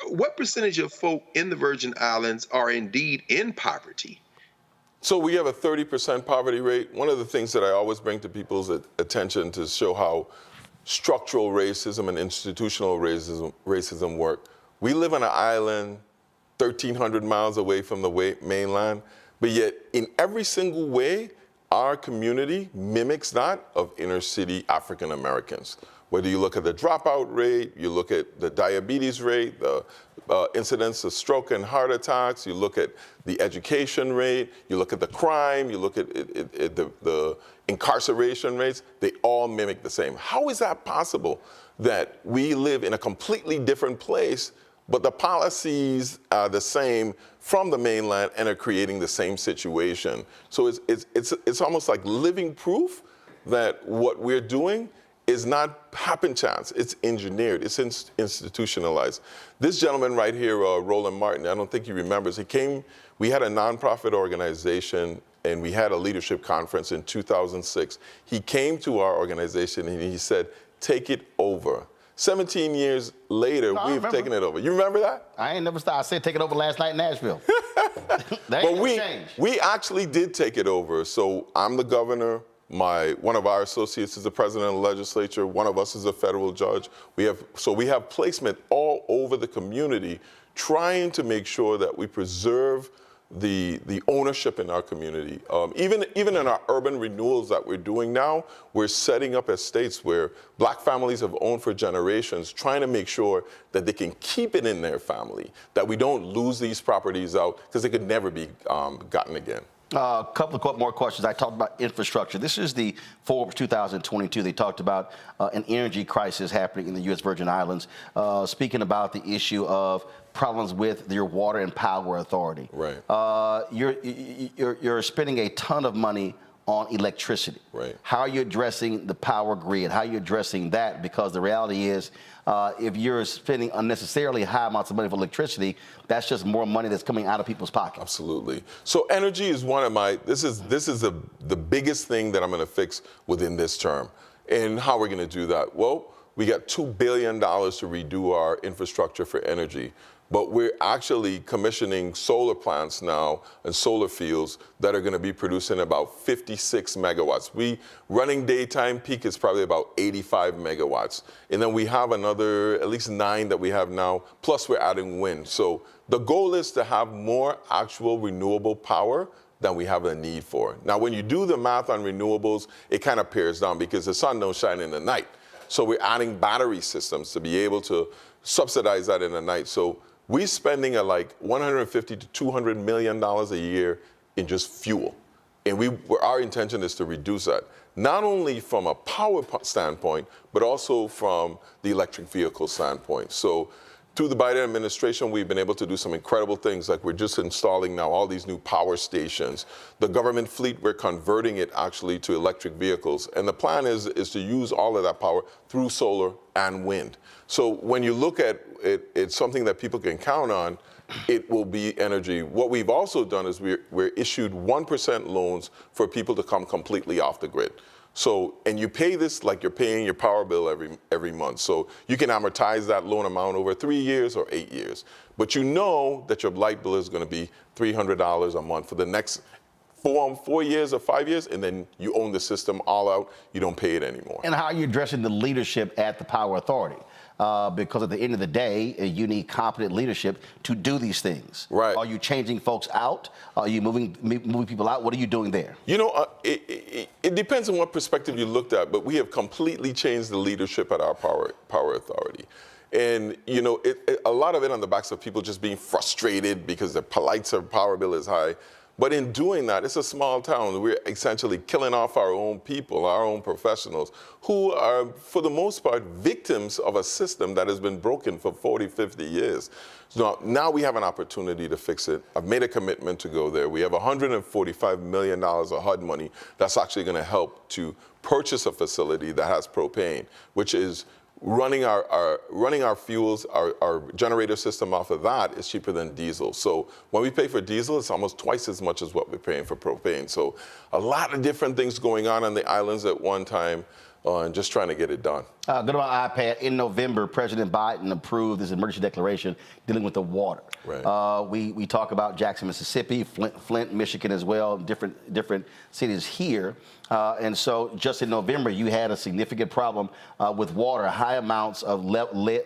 what percentage of folk in the Virgin Islands are indeed in poverty?
So we have a 30% poverty rate. One of the things that I always bring to people's attention to show how structural racism and institutional racism work. We live on an island 1,300 miles away from the mainland, but yet in every single way, our community mimics that of inner city African Americans. Whether you look at the dropout rate, you look at the diabetes rate, the incidence of stroke and heart attacks, you look at the education rate, you look at the crime, you look at the incarceration rates, they all mimic the same. How is that possible that we live in a completely different place, but the policies are the same from the mainland and are creating the same situation? So it's almost like living proof that what we're doing is not happen chance, it's engineered, it's institutionalized. This gentleman right here, Roland Martin, I don't think he remembers, he came, we had a nonprofit organization and we had a leadership conference in 2006. He came to our organization and he said, take it over. 17 years later, we've taken it over. You remember that?
I ain't never stopped. I said take it over last night in Nashville.
But we actually did take it over. So I'm the governor. One of our associates is the president of the legislature. One of us is a federal judge. We have placement all over the community, trying to make sure that we preserve the ownership in our community. Even in our urban renewals that we're doing now, we're setting up estates where black families have owned for generations, trying to make sure that they can keep it in their family, that we don't lose these properties out because they could never be gotten again.
A couple of more questions. I talked about infrastructure. This is the Forbes 2022. They talked about an energy crisis happening in the U.S. Virgin Islands, speaking about the issue of problems with your water and power authority.
Right.
You're spending a ton of money on electricity.
Right.
How are you addressing the power grid? How are you addressing that? Because the reality is, if you're spending unnecessarily high amounts of money for electricity, that's just more money that's coming out of people's pockets.
Absolutely. So energy is one of this is the biggest thing that I'm going to fix within this term. And how we're going to do that? Well, we got $2 billion to redo our infrastructure for energy. But we're actually commissioning solar plants now and solar fields that are going to be producing about 56 megawatts. Running daytime peak is probably about 85 megawatts. And then we have another, at least 9 that we have now, plus we're adding wind. So the goal is to have more actual renewable power than we have a need for. Now, when you do the math on renewables, it kind of pares down because the sun don't shine in the night. So we're adding battery systems to be able to subsidize that in the night. So we're spending like $150 to $200 million a year in just fuel. And our intention is to reduce that, not only from a power standpoint, but also from the electric vehicle standpoint. So through the Biden administration, we've been able to do some incredible things, like we're just installing now all these new power stations. The government fleet, we're converting it actually to electric vehicles. And the plan is to use all of that power through solar and wind. So when you look at it, it's something that people can count on. It will be energy. What we've also done is we're issued 1% loans for people to come completely off the grid. So, and you pay this like you're paying your power bill every month. So you can amortize that loan amount over 3 years or 8 years. But you know that your light bill is going to be $300 a month for the next 4 years or 5 years, and then you own the system all out. You don't pay it anymore.
And how are you addressing the leadership at the Power Authority? Because at the end of the day, you need competent leadership to do these things.
Right.
Are you changing folks out? Are you moving people out? What are you doing there?
You know, it depends on what perspective you looked at, but we have completely changed the leadership at our Power Authority. And, you know, a lot of it on the backs of people just being frustrated because the power bill is high. But in doing that, it's a small town. We're essentially killing off our own people, our own professionals, who are, for the most part, victims of a system that has been broken for 40, 50 years. So now we have an opportunity to fix it. I've made a commitment to go there. We have $145 million of HUD money that's actually going to help to purchase a facility that has propane, which is running our fuels, our generator system off of that is cheaper than diesel. So when we pay for diesel, it's almost twice as much as what we're paying for propane. So a lot of different things going on the islands at one time, and just trying to get it done.
Go to my iPad. In November, President Biden approved this emergency declaration dealing with the water.
Right.
We talk about Jackson, Mississippi, Flint, Michigan as well, different cities here. And so just in November, you had a significant problem with water, high amounts of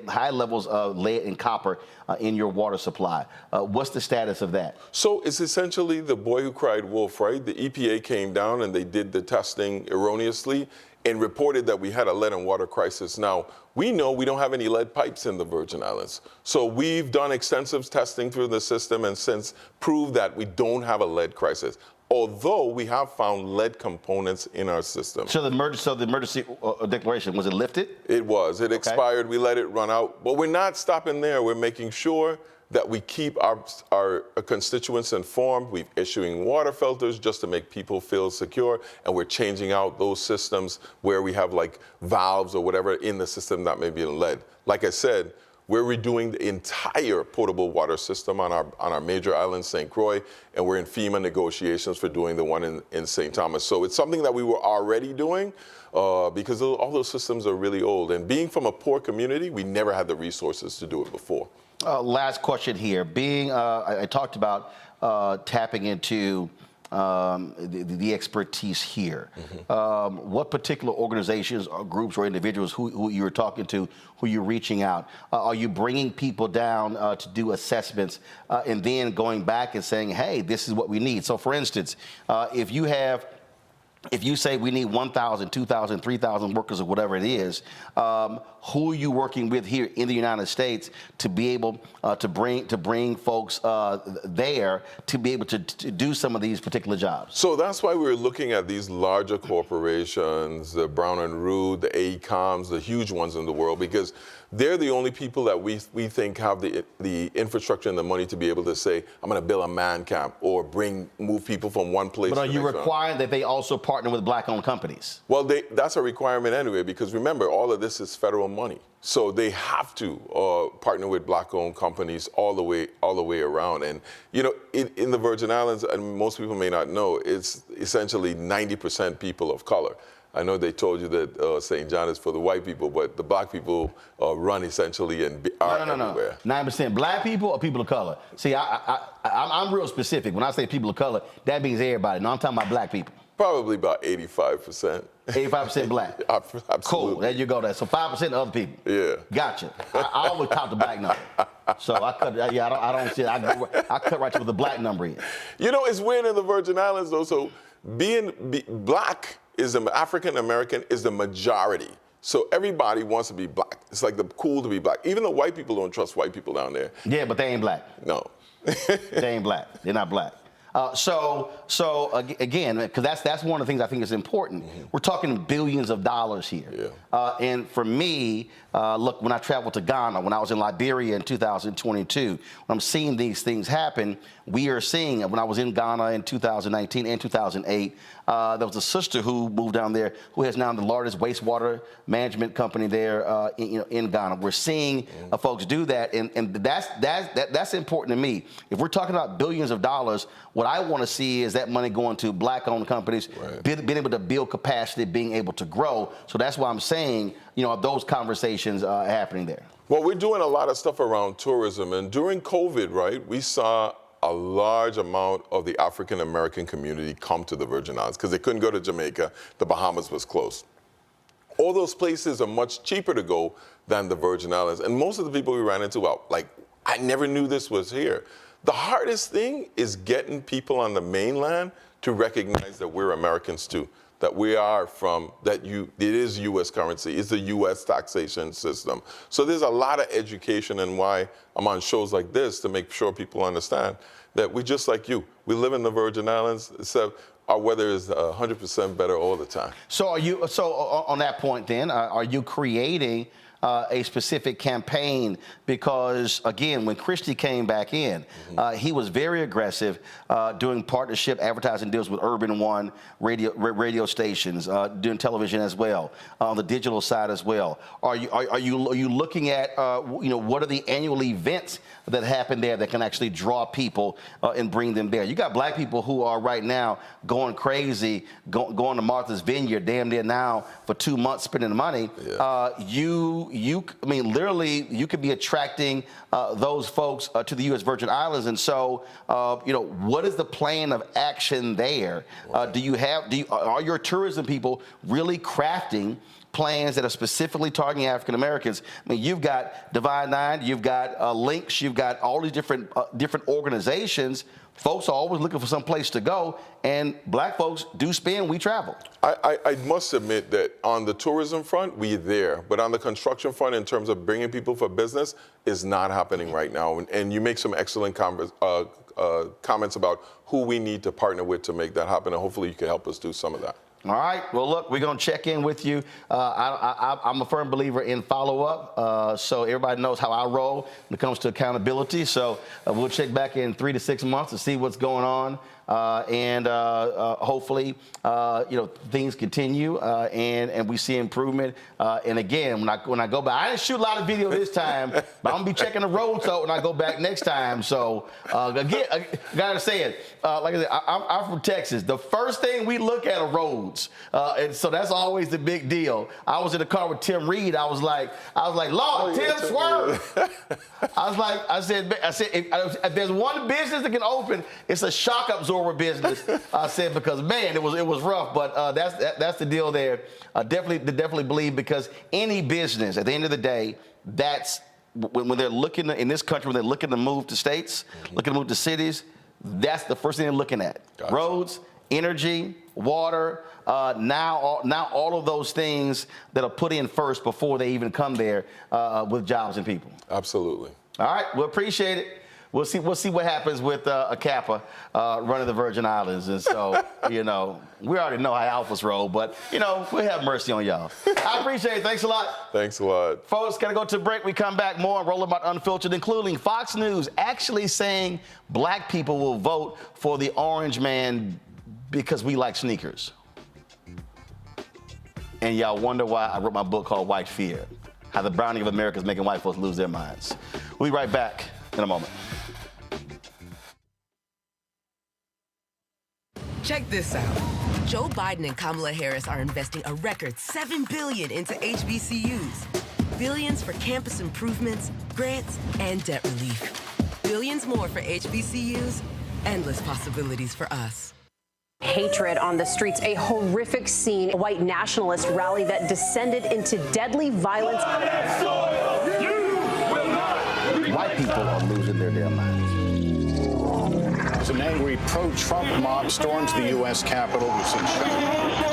high levels of lead and copper in your water supply. What's the status of that?
So it's essentially the boy who cried wolf, right? The EPA came down and they did the testing erroneously and reported that we had a lead and water crisis. Now, we know we don't have any lead pipes in the Virgin Islands. So we've done extensive testing through the system and since proved that we don't have a lead crisis, although we have found lead components in our system.
So the emergency declaration, was it lifted?
It was. It expired. We let it run out. But we're not stopping there. We're making sure that we keep our constituents informed. We're issuing water filters just to make people feel secure, and we're changing out those systems where we have like valves or whatever in the system that may be in lead. Like I said, we're redoing the entire potable water system on our major island, St. Croix, and we're in FEMA negotiations for doing the one in St. Thomas. So it's something that we were already doing because all those systems are really old. And being from a poor community, we never had the resources to do it before.
Last question here. I talked about tapping into the expertise here.
Mm-hmm.
What particular organizations or groups or individuals who you're talking to, who you're reaching out? Are you bringing people down to do assessments and then going back and saying, hey, this is what we need? So for instance, if you say we need 1,000, 2,000, 3,000 workers or whatever it is, who are you working with here in the United States to be able to bring folks there to be able to do some of these particular jobs?
So that's why we're looking at these larger corporations, the Brown and Root, the AECOMs, the huge ones in the world, because they're the only people that we think have the infrastructure and the money to be able to say, I'm going to build a man camp or move people from one place to the next.
But are you requiring that they also partner with black-owned companies?
Well, that's a requirement anyway, because remember, all of this is federal money. So they have to partner with black-owned companies all the way around. And, you know, in the Virgin Islands, and most people may not know, it's essentially 90% people of color. I know they told you that St. John is for the white people, but the black people run essentially and are everywhere.
9% black people or people of color? See, I'm real specific. When I say people of color, that means everybody. No, I'm talking about black people.
Probably about 85%.
85% black.
Absolutely.
Cool. There you go. So 5% other people.
Yeah.
Gotcha. I always count the black number. So I cut. Yeah, I don't see it. I cut right to where the black number is.
You know, it's weird in the Virgin Islands though. So being black is African American is the majority. So everybody wants to be black. It's like cool to be black. Even the white people don't trust white people down there.
Yeah, but they ain't black.
No.
They ain't black. They're not black. So again, because that's one of the things I think is important. Mm-hmm. We're talking billions of dollars here.
Yeah.
And for me, look, when I traveled to Ghana, when I was in Liberia in 2022, when I'm seeing these things happen, we are seeing, when I was in Ghana in 2019 and 2008, there was a sister who moved down there who has now the largest wastewater management company there in Ghana. We're seeing folks do that, and that's important to me. If we're talking about billions of dollars, what I want to see is that money going to black-owned companies, being able to build capacity, being able to grow. So that's why I'm saying, those conversations are happening there.
Well, we're doing a lot of stuff around tourism, and during COVID, right, we saw a large amount of the African American community come to the Virgin Islands because they couldn't go to Jamaica. The Bahamas was closed. All those places are much cheaper to go than the Virgin Islands. And most of the people we ran into, I never knew this was here. The hardest thing is getting people on the mainland to recognize that we're Americans too. that we are from, it is U.S. currency, it's the U.S. taxation system. So there's a lot of education, and why I'm on shows like this, to make sure people understand that we're just like you. We live in the Virgin Islands, except our weather is 100% better all the time.
So on that point then, are you creating a specific campaign? Because again, when Christie came back in, he was very aggressive doing partnership advertising deals with Urban One radio stations, doing television as well, on the digital side as well. Are you looking at what are the annual events that happen there that can actually draw people and bring them there? You got black people who are right now going crazy, going to Martha's Vineyard damn near now for 2 months spending money. Yeah. I mean, literally, you could be attracting those folks to the U.S. Virgin Islands. And so, what is the plan of action there? Are your tourism people really crafting plans that are specifically targeting African Americans? I mean, you've got Divine Nine, you've got Links, you've got all these different organizations. Folks are always looking for some place to go, and black folks do spend, we travel.
I must admit that on the tourism front, we're there. But on the construction front, in terms of bringing people for business, is not happening right now. And you make some excellent comments about who we need to partner with to make that happen, and hopefully you can help us do some of that.
All right. Well, look, we're going to check in with you. I'm a firm believer in follow-up, so everybody knows how I roll when it comes to accountability. So we'll check back in 3 to 6 months to see what's going on. And hopefully, things continue and we see improvement. And again, when I go back, I didn't shoot a lot of video this time, but I'm gonna be checking the roads out when I go back next time. So again, I gotta say it. Like I said, I'm from Texas. The first thing we look at are roads, and so that's always the big deal. I was in the car with Tim Reed. I was like, Lord, Tim, swerve. I said, if there's one business that can open, it's a shock absorber business. I said, because man, it was rough, but that's the deal there. Definitely believe, because any business at the end of the day, that's when they're looking in this country, when they're looking to move to states, looking to move to cities, that's the first thing they're looking at. Gotcha. Roads, energy, water, now all of those things that are put in first before they even come there with jobs and people.
Absolutely.
All right, we appreciate it. We'll see what happens with a Kappa running the Virgin Islands. And so, we already know how alphas roll, but, we'll have mercy on y'all. I appreciate it. Thanks a lot.
Thanks a lot.
Folks, got to go to a break. We come back more on Rolling About Unfiltered, including Fox News actually saying black people will vote for the orange man because we like sneakers. And y'all wonder why I wrote my book called White Fear, how the browning of America is making white folks lose their minds. We'll be right back in a moment.
Check this out. Joe Biden and Kamala Harris are investing a record $7 billion into HBCUs. Billions for campus improvements, grants, and debt relief. Billions more for HBCUs. Endless possibilities for us.
Hatred on the streets, a horrific scene, a white nationalist rally that descended into deadly violence.
White people are losing their damn minds.
An angry pro-Trump mob storms the U.S. Capitol.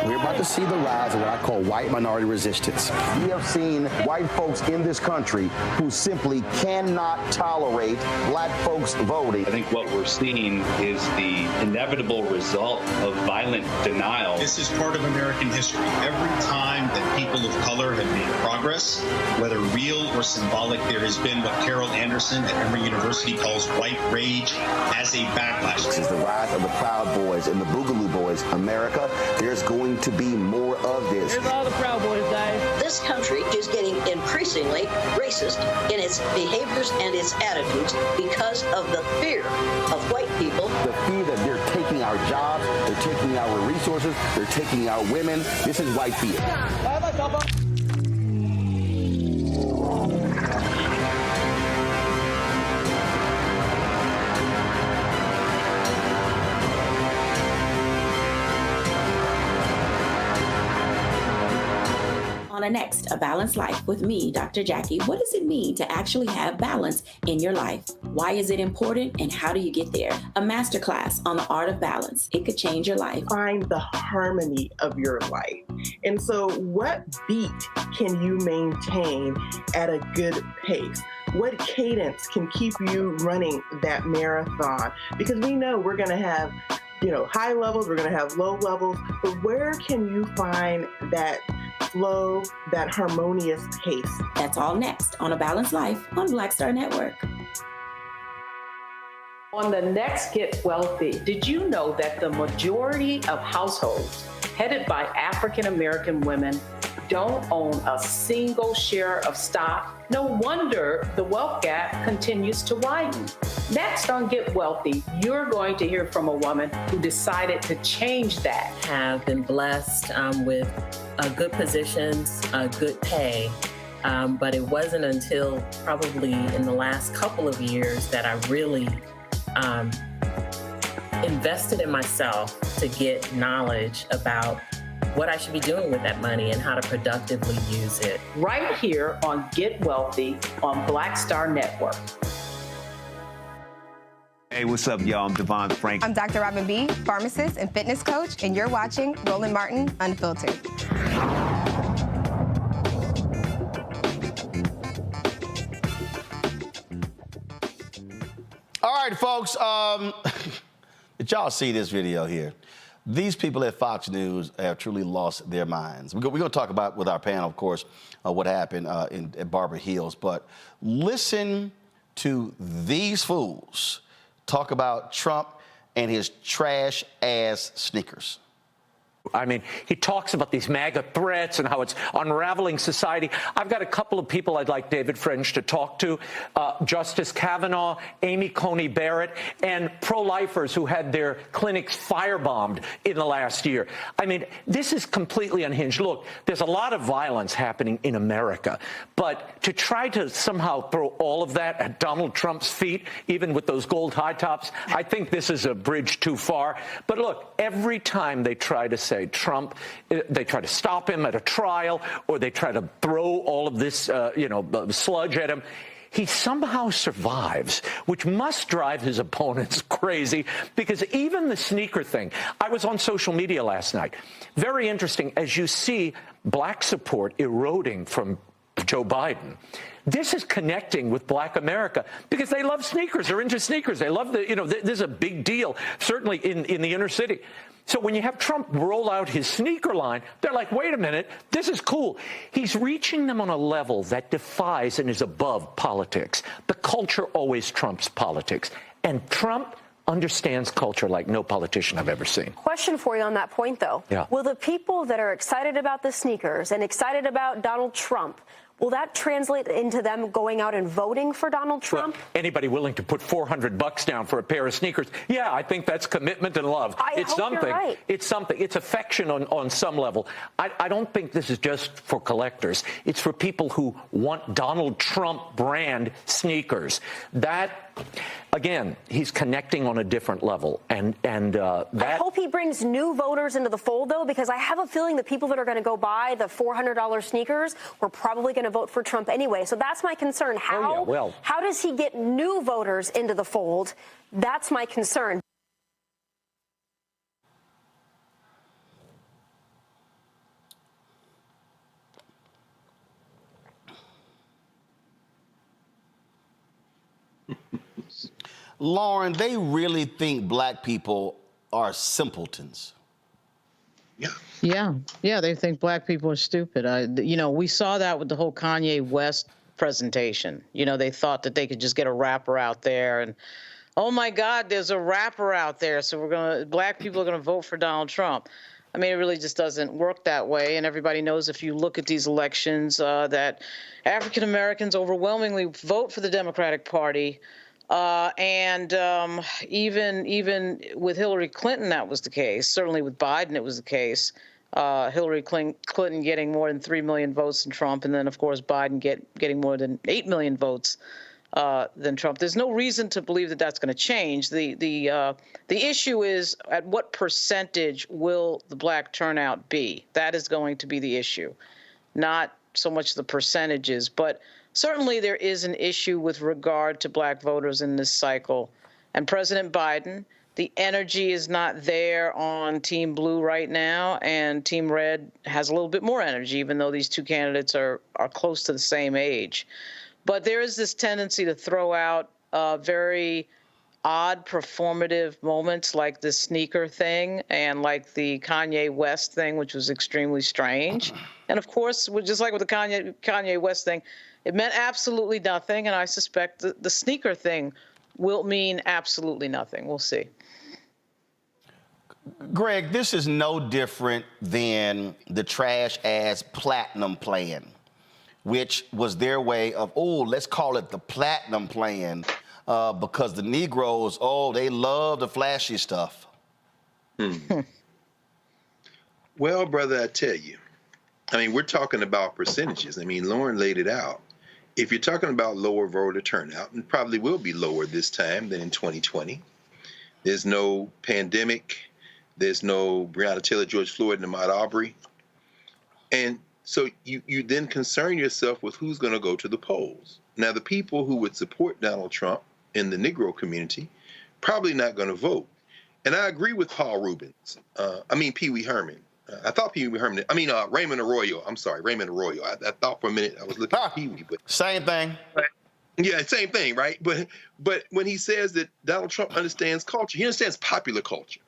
We're about to see the rise of what I call white minority resistance. We have seen white folks in this country who simply cannot tolerate black folks voting.
I think what we're seeing is the inevitable result of violent denial.
This is part of American history. Every time that people of color have made progress, whether real or symbolic, there has been what Carol Anderson at Emory University calls white rage as a backlash.
This is the rise of the Proud Boys and the Boogaloo Boys. America, there's going to be more of this.
Here's all the Proud Boys, guys.
This country is getting increasingly racist in its behaviors and its attitudes because of the fear of white people.
The fear that they're taking our jobs, they're taking our resources, they're taking our women. This is white fear.
On
On the next, A Balanced Life with me, Dr. Jackie. What does it mean to actually have balance in your life? Why is it important and how do you get there? A masterclass on the art of balance. It could change your life.
Find the harmony of your life. And so what beat can you maintain at a good pace? What cadence can keep you running that marathon? Because we know we're going to have, high levels, we're going to have low levels, but where can you find that flow, that harmonious pace?
That's all next on A Balanced Life on Black Star Network.
On the next Get Wealthy, did you know that the majority of households headed by African American women don't own a single share of stock? No wonder the wealth gap continues to widen. Next on Get Wealthy, you're going to hear from a woman who decided to change that.
Have been blessed with good positions, good pay, but it wasn't until probably in the last couple of years that I really invested in myself to get knowledge about what I should be doing with that money and how to productively use it.
Right here on Get Wealthy on Black Star Network.
Hey, what's up, y'all? I'm Devon Frank.
I'm Dr. Robin B., pharmacist and fitness coach, and you're watching Roland Martin Unfiltered.
All right, folks. Did y'all see this video here? These people at Fox News have truly lost their minds. We're going to talk about with our panel, of course, what happened at Barber Hills. But listen to these fools talk about Trump and his trash-ass sneakers.
I mean, he talks about these MAGA threats and how it's unraveling society. I've got a couple of people I'd like David French to talk to, Justice Kavanaugh, Amy Coney Barrett, and pro-lifers who had their clinics firebombed in the last year. I mean, this is completely unhinged. Look, there's a lot of violence happening in America, but to try to somehow throw all of that at Donald Trump's feet, even with those gold high tops, I think this is a bridge too far. But look, every time they try to say Trump, they try to stop him at a trial, or they try to throw all of this, sludge at him, he somehow survives, which must drive his opponents crazy, because even the sneaker thing, I was on social media last night. Very interesting, as you see black support eroding from Joe Biden. This is connecting with Black America because they love sneakers. They're into sneakers. They love this is a big deal, certainly in the inner city. So when you have Trump roll out his sneaker line, they're like, wait a minute, this is cool. He's reaching them on a level that defies and is above politics. The culture always trumps politics. And Trump understands culture like no politician I've ever seen.
Question for you on that point, though.
Yeah.
Will the people that are excited about the sneakers and excited about Donald Trump, will that translate into them going out and voting for Donald Trump?
Well, anybody willing to put $400 down for a pair of sneakers? Yeah, I think that's commitment and love. It's something. You're right. It's something. It's affection on some level. I don't think this is just for collectors. It's for people who want Donald Trump brand sneakers. That, again, he's connecting on a different level. And that.
I hope he brings new voters into the fold, though, because I have a feeling the people that are going to go buy the $400 sneakers were probably going to vote for Trump anyway. So that's my concern. How does he get new voters into the fold? That's my concern.
Lauren, they really think black people are simpletons.
Yeah, they think black people are stupid. We saw that with the whole Kanye West presentation. They thought that they could just get a rapper out there and, oh my God, there's a rapper out there, so black people are gonna vote for Donald Trump. I mean, it really just doesn't work that way. And everybody knows if you look at these elections that African Americans overwhelmingly vote for the Democratic Party. Even with Hillary Clinton, that was the case. Certainly with Biden, it was the case. Hillary Clinton getting more than 3 million votes than Trump, and then, of course, Biden getting more than 8 million votes than Trump. There's no reason to believe that that's going to change. The issue is, at what percentage will the black turnout be? That is going to be the issue. not so much the percentages. But certainly there is an issue with regard to black voters in this cycle. And President Biden, the energy is not there on Team Blue right now, and Team Red has a little bit more energy, even though these two candidates are close to the same age. But there is this tendency to throw out very odd performative moments like the sneaker thing and like the Kanye West thing, which was extremely strange. And of course, just like with the Kanye West thing, it meant absolutely nothing. And I suspect the sneaker thing will mean absolutely nothing. We'll see.
Greg, this is no different than the trash-ass platinum plan, which was their way of, let's call it the platinum plan, because the Negroes, they love the flashy stuff.
Well, brother, I tell you, I mean, we're talking about percentages. I mean, Lauren laid it out. If you're talking about lower voter turnout, and probably will be lower this time than in 2020, there's no pandemic, there's no Breonna Taylor, George Floyd, and Ahmaud Arbery. And so you then concern yourself with who's going to go to the polls. Now, the people who would support Donald Trump in the Negro community probably not going to vote. And I agree with Paul Rubens. Pee Wee Herman. I thought Pee Wee Herman. Raymond Arroyo. I'm sorry, Raymond Arroyo. I thought for a minute I was looking at Pee Wee, but
same thing.
Yeah, same thing, right? But when he says that Donald Trump understands culture, he understands popular culture,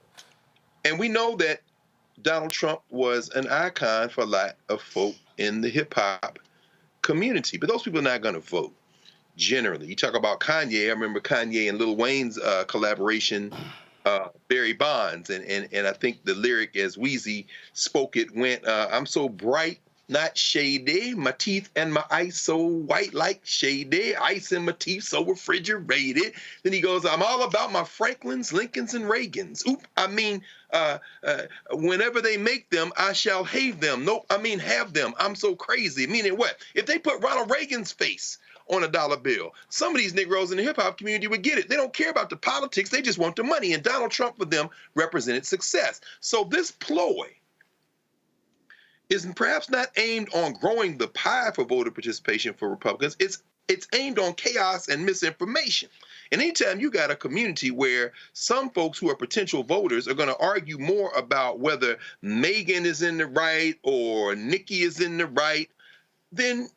and we know that Donald Trump was an icon for a lot of folk in the hip hop community, but those people are not going to vote. Generally, you talk about Kanye. I remember Kanye and Lil Wayne's collaboration, Barry Bonds, and I think the lyric as Wheezy spoke it went, "I'm so bright, not shady. My teeth and my eyes so white like shady. Ice in my teeth so refrigerated." Then he goes, "I'm all about my Franklins, Lincolns, and Reagans. Whenever they make them, I shall have them. Nope, have them. I'm so crazy." Meaning what? If they put Ronald Reagan's face on a dollar bill, some of these Negroes in the hip-hop community would get it. They don't care about the politics. They just want the money. And Donald Trump, for them, represented success. So this ploy is perhaps not aimed on growing the pie for voter participation for Republicans. It's aimed on chaos and misinformation. And anytime you got a community where some folks who are potential voters are going to argue more about whether Megan is in the right or Nikki is in the right, then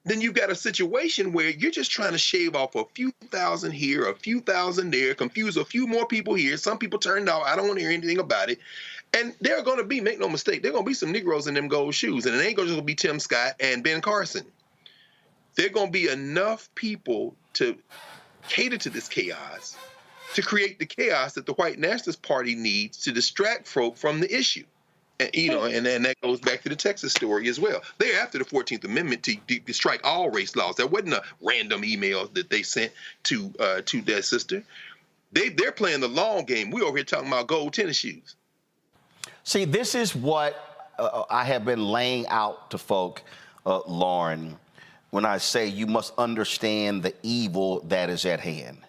you've got a situation where you're just trying to shave off a few thousand here, a few thousand there, confuse a few more people here. Some people turned out, I don't want to hear anything about it. And there are going to be, make no mistake, there are going to be some Negroes in them gold shoes. And it ain't going to be Tim Scott and Ben Carson. There are going to be enough people to cater to this chaos, to create the chaos that the white nationalist party needs to distract folk from the issue. And then that goes back to the Texas story as well. They're after the 14th Amendment to strike all race laws. That wasn't a random email that they sent to their sister. They're playing the long game. We're over here talking about gold tennis shoes.
See, this is what I have been laying out to folk, Lauren, when I say you must understand the evil that is at hand,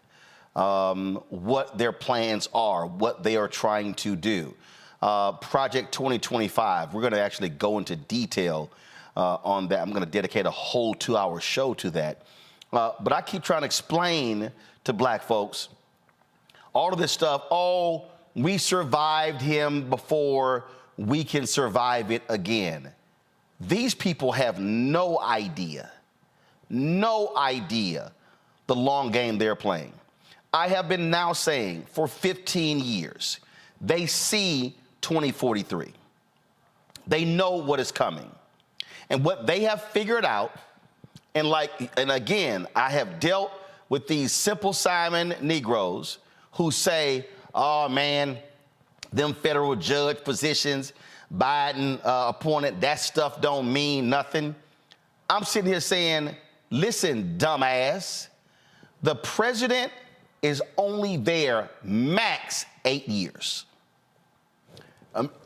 what their plans are, what they are trying to do. Project 2025, we're going to actually go into detail on that. I'm going to dedicate a whole 2-hour show to that. But I keep trying to explain to black folks all of this stuff. We survived him before, we can survive it again. These people have no idea the long game they're playing. I have been now saying for 15 years, they see 2043. They know what is coming. And what they have figured out, and again, I have dealt with these Simple Simon Negroes who say, "Oh man, them federal judge positions, Biden appointed, that stuff don't mean nothing." I'm sitting here saying, listen, dumbass, the president is only there max 8 years.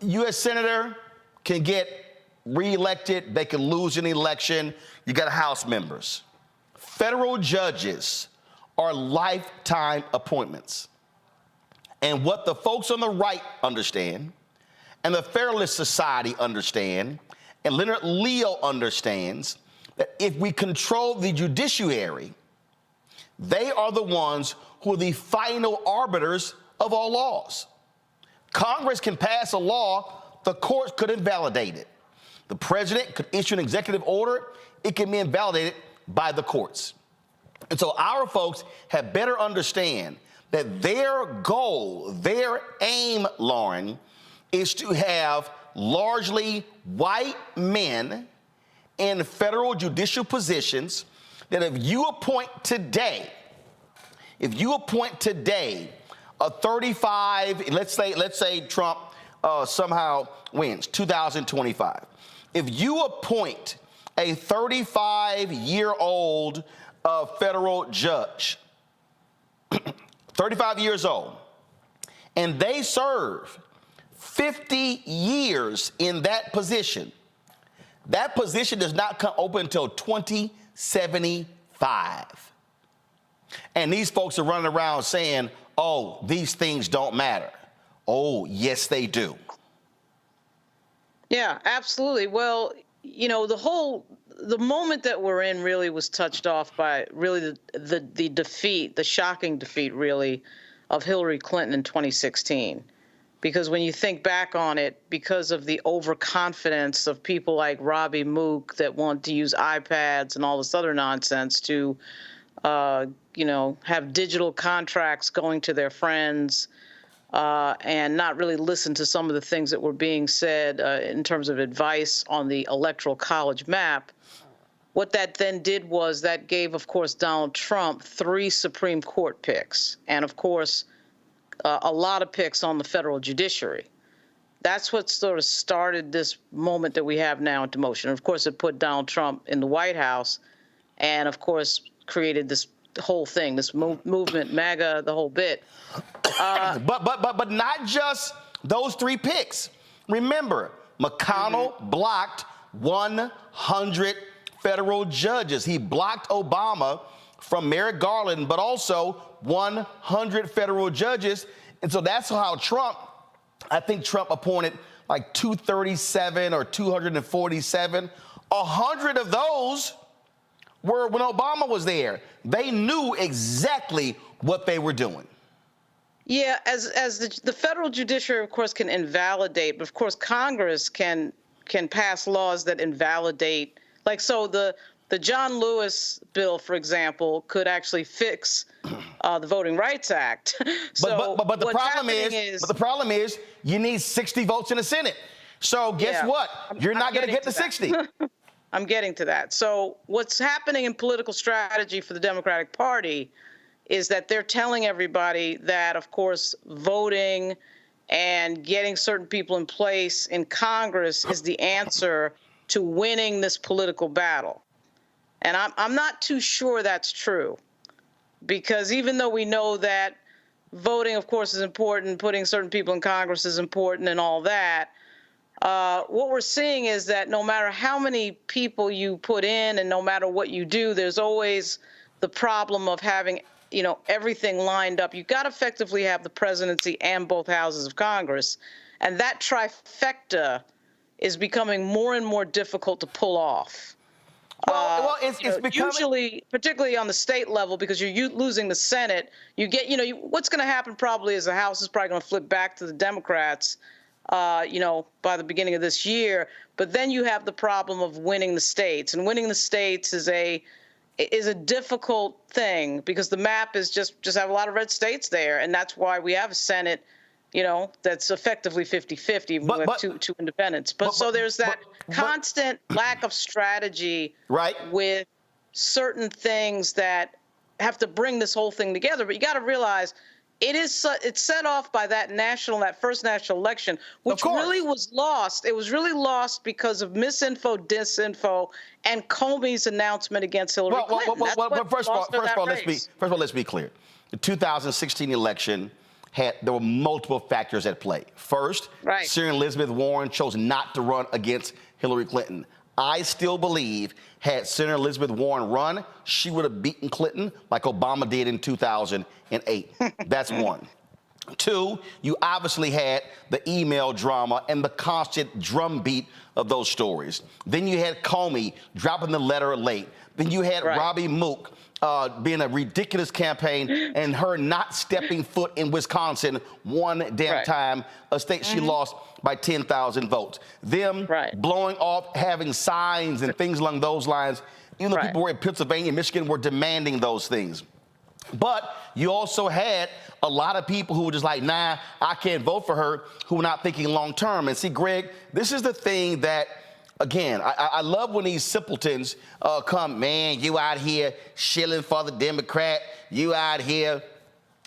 U.S. Senator can get reelected. They can lose an election. You got House members. Federal judges are lifetime appointments. And what the folks on the right understand, and the Federalist Society understand, and Leonard Leo understands that if we control the judiciary, they are the ones who are the final arbiters of all laws. Congress can pass a law, the courts could invalidate it. The president could issue an executive order, it can be invalidated by the courts. And so our folks have better understand that their goal, their aim, Lauren, is to have largely white men in federal judicial positions that if you appoint today a 35, let's say Trump somehow wins 2025. If you appoint a 35-year-old federal judge, 35 years old, and they serve 50 years in that position does not come open until 2075. And these folks are running around saying, oh, these things don't matter. Oh, yes, they do.
Yeah, absolutely. Well, you know, the moment that we're in really was touched off by really the defeat, the shocking defeat, really, of Hillary Clinton in 2016. Because when you think back on it, because of the overconfidence of people like Robbie Mook that want to use iPads and all this other nonsense to, you know, have digital contracts going to their friends and not really listen to some of the things that were being said in terms of advice on the Electoral College map. What that then did was that gave, of course, Donald Trump 3 Supreme Court picks and, of course, a lot of picks on the federal judiciary. That's what sort of started this moment that we have now into motion. Of course, it put Donald Trump in the White House and, of course, created this whole thing, this movement, MAGA, the whole bit.
But not just those 3 picks. Remember, McConnell blocked 100 federal judges. He blocked Obama from Merrick Garland, but also 100 federal judges. And so that's how I think Trump appointed like 237 or 247. 100 of those were when Obama was there. They knew exactly what they were doing.
Yeah, as the federal judiciary, of course, can invalidate, but of course Congress can pass laws that invalidate. Like, so the John Lewis bill, for example, could actually fix the Voting Rights Act. So
but the problem is you need 60 votes in the Senate. So guess what? You're not going to get the 60.
I'm getting to that. So what's happening in political strategy for the Democratic Party is that they're telling everybody that, of course, voting and getting certain people in place in Congress is the answer to winning this political battle. And I'm not too sure that's true, because even though we know that voting, of course, is important, putting certain people in Congress is important and all that, what we're seeing is that no matter how many people you put in and no matter what you do, there's always the problem of having, you know, everything lined up. You've got to effectively have the presidency and both houses of Congress. And that trifecta is becoming more and more difficult to pull off.
Well, it's becoming...
Usually, particularly on the state level, because you're losing the Senate, you get, you know, what's going to happen probably is the House is probably going to flip back to the Democrats, you know, by the beginning of this year. But then you have the problem of winning the states. And winning the states is a difficult thing because the map is just have a lot of red states there. And that's why we have a Senate, you know, that's effectively 50-50, even with two independents. So there's that constant lack of strategy with certain things that have to bring this whole thing together. But you got to realize it's set off by that first national election, which really was lost. It was really lost because of misinfo, disinfo, and Comey's announcement against Hillary Clinton.
First of all, let's be clear. The 2016 election there were multiple factors at play. First, Senator Elizabeth Warren chose not to run against Hillary Clinton. I still believe had Senator Elizabeth Warren run, she would have beaten Clinton like Obama did in 2008. That's one. Two, you obviously had the email drama and the constant drumbeat of those stories. Then you had Comey dropping the letter late. Then you had Robbie Mook being a ridiculous campaign and her not stepping foot in Wisconsin one damn time, a state she lost by 10,000 votes. Them blowing off, having signs and things along those lines. Even though people were in Pennsylvania and Michigan were demanding those things. But you also had a lot of people who were just like, nah, I can't vote for her, who were not thinking long term. And see, Greg, this is the thing that, again, I love when these simpletons come, man, you out here shilling for the Democrat, you out here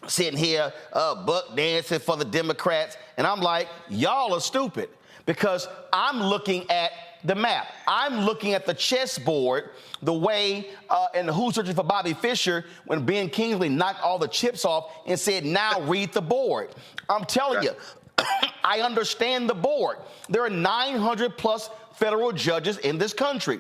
sitting here buck dancing for the Democrats. And I'm like, y'all are stupid, because I'm looking at the map. I'm looking at the chessboard, the way and Who's Searching for Bobby Fischer, when Ben Kingsley knocked all the chips off and said, now read the board. I'm telling you, I understand the board. There are 900 plus federal judges in this country.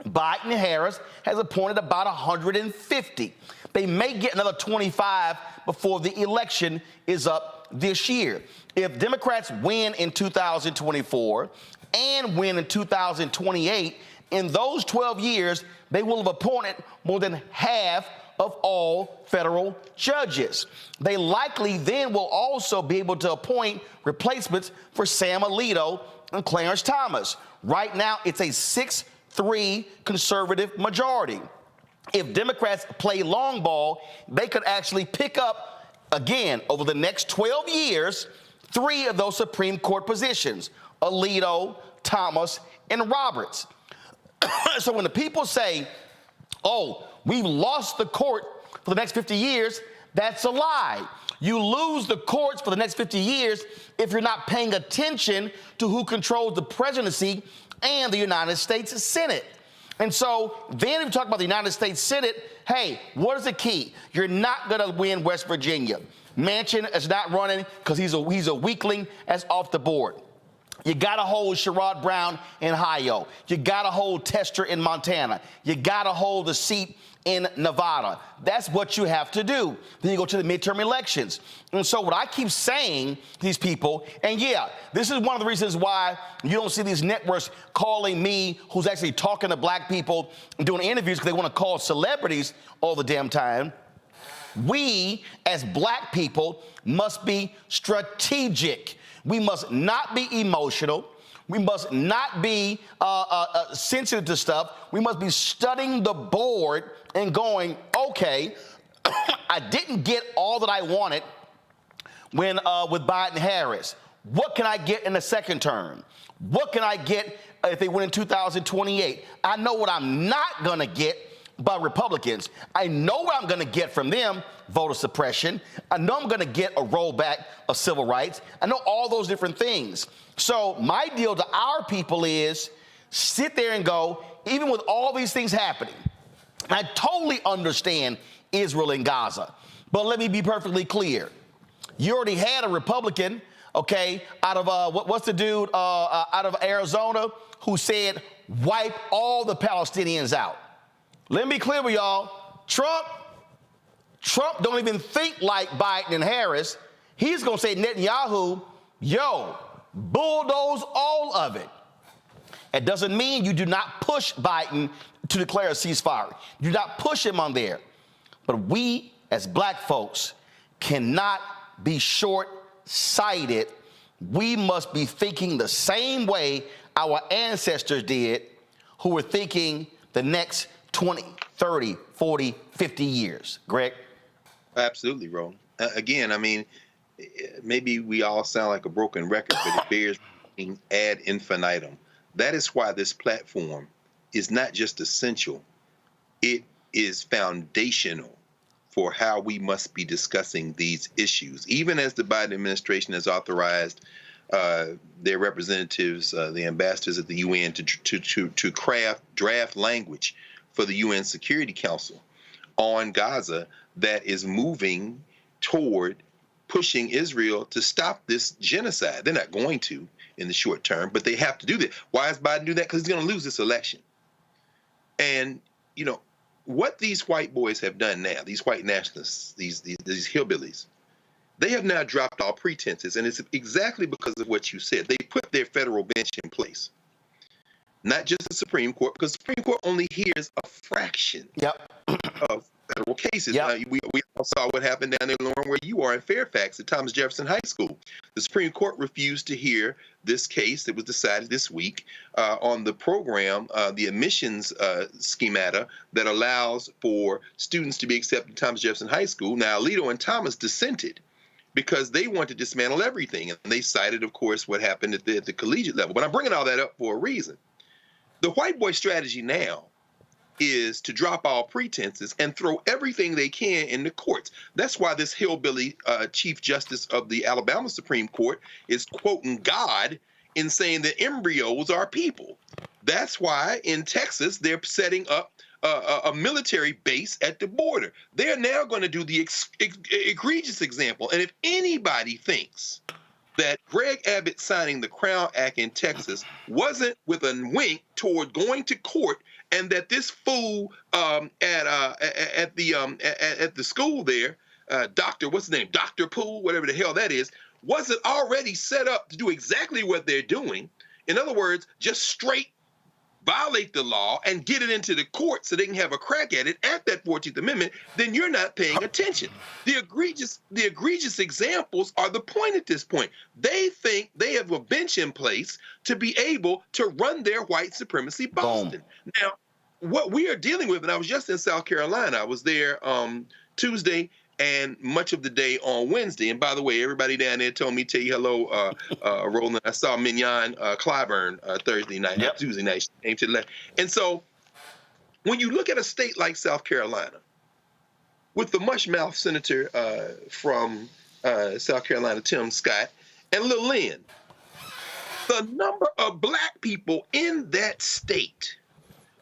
Biden-Harris has appointed about 150. They may get another 25 before the election is up this year. If Democrats win in 2024 and win in 2028, in those 12 years, they will have appointed more than half of all federal judges. They likely then will also be able to appoint replacements for Sam Alito and Clarence Thomas. Right now, it's a 6-3 conservative majority. If Democrats play long ball, they could actually pick up, again, over the next 12 years, 3 of those Supreme Court positions: Alito, Thomas, and Roberts. So when the people say, oh, we've lost the court for the next 50 years, that's a lie. You lose the courts for the next 50 years if you're not paying attention to who controls the presidency and the United States Senate. And so then if you talk about the United States Senate, hey, what is the key? You're not going to win West Virginia. Manchin is not running because he's a weakling that's off the board. You got to hold Sherrod Brown in Ohio. You got to hold Tester in Montana. You got to hold the seat in Nevada. That's what you have to do. Then you go to the midterm elections. And so what I keep saying to these people, and yeah, this is one of the reasons why you don't see these networks calling me, who's actually talking to black people and doing interviews because they want to call celebrities all the damn time. We, as black people, must be strategic. We must not be emotional. We must not be sensitive to stuff. We must be studying the board and going, okay, I didn't get all that I wanted when with Biden-Harris. What can I get in the second term? What can I get if they win in 2028? I know what I'm not going to get by Republicans. I know what I'm going to get from them: voter suppression. I know I'm going to get a rollback of civil rights. I know all those different things. So my deal to our people is sit there and go, even with all these things happening, I totally understand Israel and Gaza, but let me be perfectly clear. You already had a Republican, okay, out of, what's the dude out of Arizona who said, wipe all the Palestinians out. Let me be clear with y'all. Trump don't even think like Biden and Harris. He's going to say, Netanyahu, yo, bulldoze all of it. It doesn't mean you do not push Biden to declare a ceasefire. You do not push him on there. But we, as black folks, cannot be short-sighted. We must be thinking the same way our ancestors did, who were thinking the next 20, 30, 40, 50 years. Greg?
Absolutely, Roland. Again, I mean, maybe we all sound like a broken record, but it bears being ad infinitum. That is why this platform is not just essential. It is foundational for how we must be discussing these issues. Even as the Biden administration has authorized their representatives, the ambassadors at the UN, to draft language for the UN Security Council on Gaza that is moving toward pushing Israel to stop this genocide. They're not going to in the short term, but they have to do that. Why is Biden doing that? Because he's going to lose this election. And, you know, what these white boys have done now, these white nationalists, these hillbillies, They have now dropped all pretenses, and it's exactly because of what you said. They put their federal bench in place, not just the Supreme Court, because the Supreme Court only hears a fraction of federal cases. We all saw what happened down there, Lauren, where you are in Fairfax at Thomas Jefferson High School. The Supreme Court refused to hear this case that was decided this week on the program, the admissions schemata that allows for students to be accepted at Thomas Jefferson High School. Now, Alito and Thomas dissented because they want to dismantle everything. And they cited, of course, what happened at the collegiate level. But I'm bringing all that up for a reason. The white boy strategy now is to drop all pretenses and throw everything they can in the courts. That's why this hillbilly Chief Justice of the Alabama Supreme Court is quoting God in saying that embryos are people. That's why in Texas they're setting up a military base at the border. They're now going to do the egregious example. And if anybody thinks that Greg Abbott signing the Crown Act in Texas wasn't with a wink toward going to court, and that this fool at the school there, Dr. what's his name, Dr. Poole, whatever the hell that is, wasn't already set up to do exactly what they're doing. In other words, just straight violate the law and get it into the court so they can have a crack at it at that 14th Amendment, then you're not paying attention. The egregious examples are the point at this point. They think they have a bench in place to be able to run their white supremacy Boston. Now, what we are dealing with, and I was just in South Carolina, I was there Tuesday and much of the day on Wednesday. And by the way, everybody down there told me to tell you hello, Roland. I saw Mignon Clyburn Thursday night, Tuesday night. She came to the left. And so when you look at a state like South Carolina, with the mush-mouthed senator from South Carolina, Tim Scott, and Lil Lynn, the number of black people in that state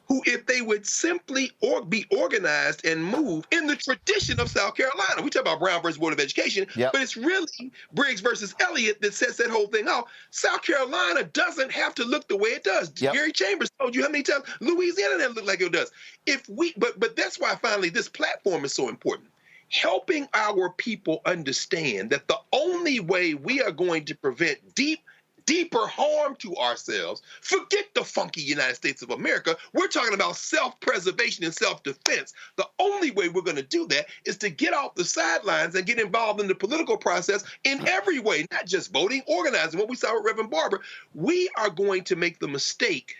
who, if they would simply be organized and move in the tradition of South Carolina, we talk about Brown versus Board of Education, but it's really Briggs versus Elliott that sets that whole thing off. South Carolina doesn't have to look the way it does. Gary Chambers told you how many times Louisiana doesn't look like it does. But that's why finally this platform is so important. Helping our people understand that the only way we are going to prevent deeper harm to ourselves, forget the funky United States of America. We're talking about self-preservation and self-defense. The only way we're going to do that is to get off the sidelines and get involved in the political process in every way, not just voting, organizing. What we saw with Reverend Barber, we are going to make the mistake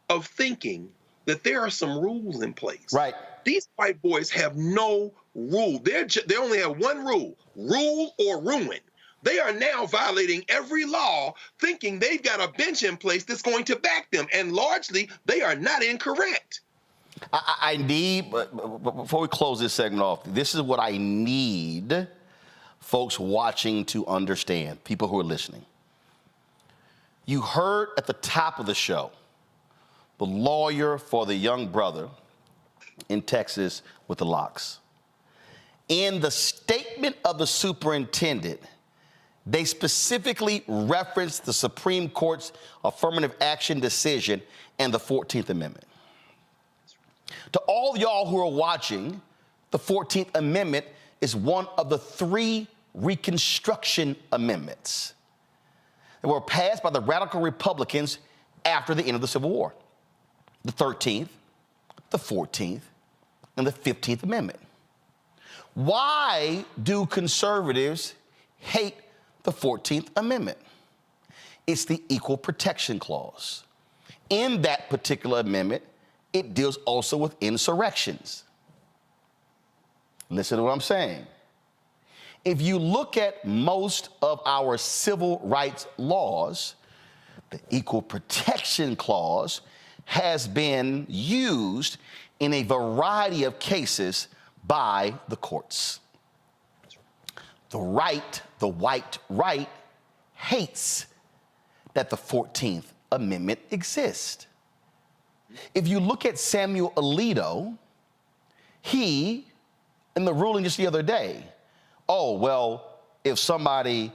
of thinking that there are some rules in place. Right. These white boys have no rule. They only have one rule: rule or ruin. They are now violating every law, thinking they've got a bench in place that's going to back them. And largely, they are not incorrect.
I need, before we close this segment off, this is what I need folks watching to understand, people who are listening. You heard at the top of the show, the lawyer for the young brother in Texas with the Locs. In the statement of the superintendent, they specifically referenced the Supreme Court's affirmative action decision and the 14th Amendment. To all y'all who are watching, the 14th Amendment is one of the 3 Reconstruction Amendments that were passed by the radical Republicans after the end of the Civil War. The 13th, the 14th, and the 15th Amendment. Why do conservatives hate the 14th Amendment? It's the Equal Protection Clause. In that particular amendment, it deals also with insurrections. Listen to what I'm saying. If you look at most of our civil rights laws, the Equal Protection Clause has been used in a variety of cases by the courts. The white right, hates that the 14th Amendment exists. If you look at Samuel Alito, he, in the ruling just the other day, if somebody,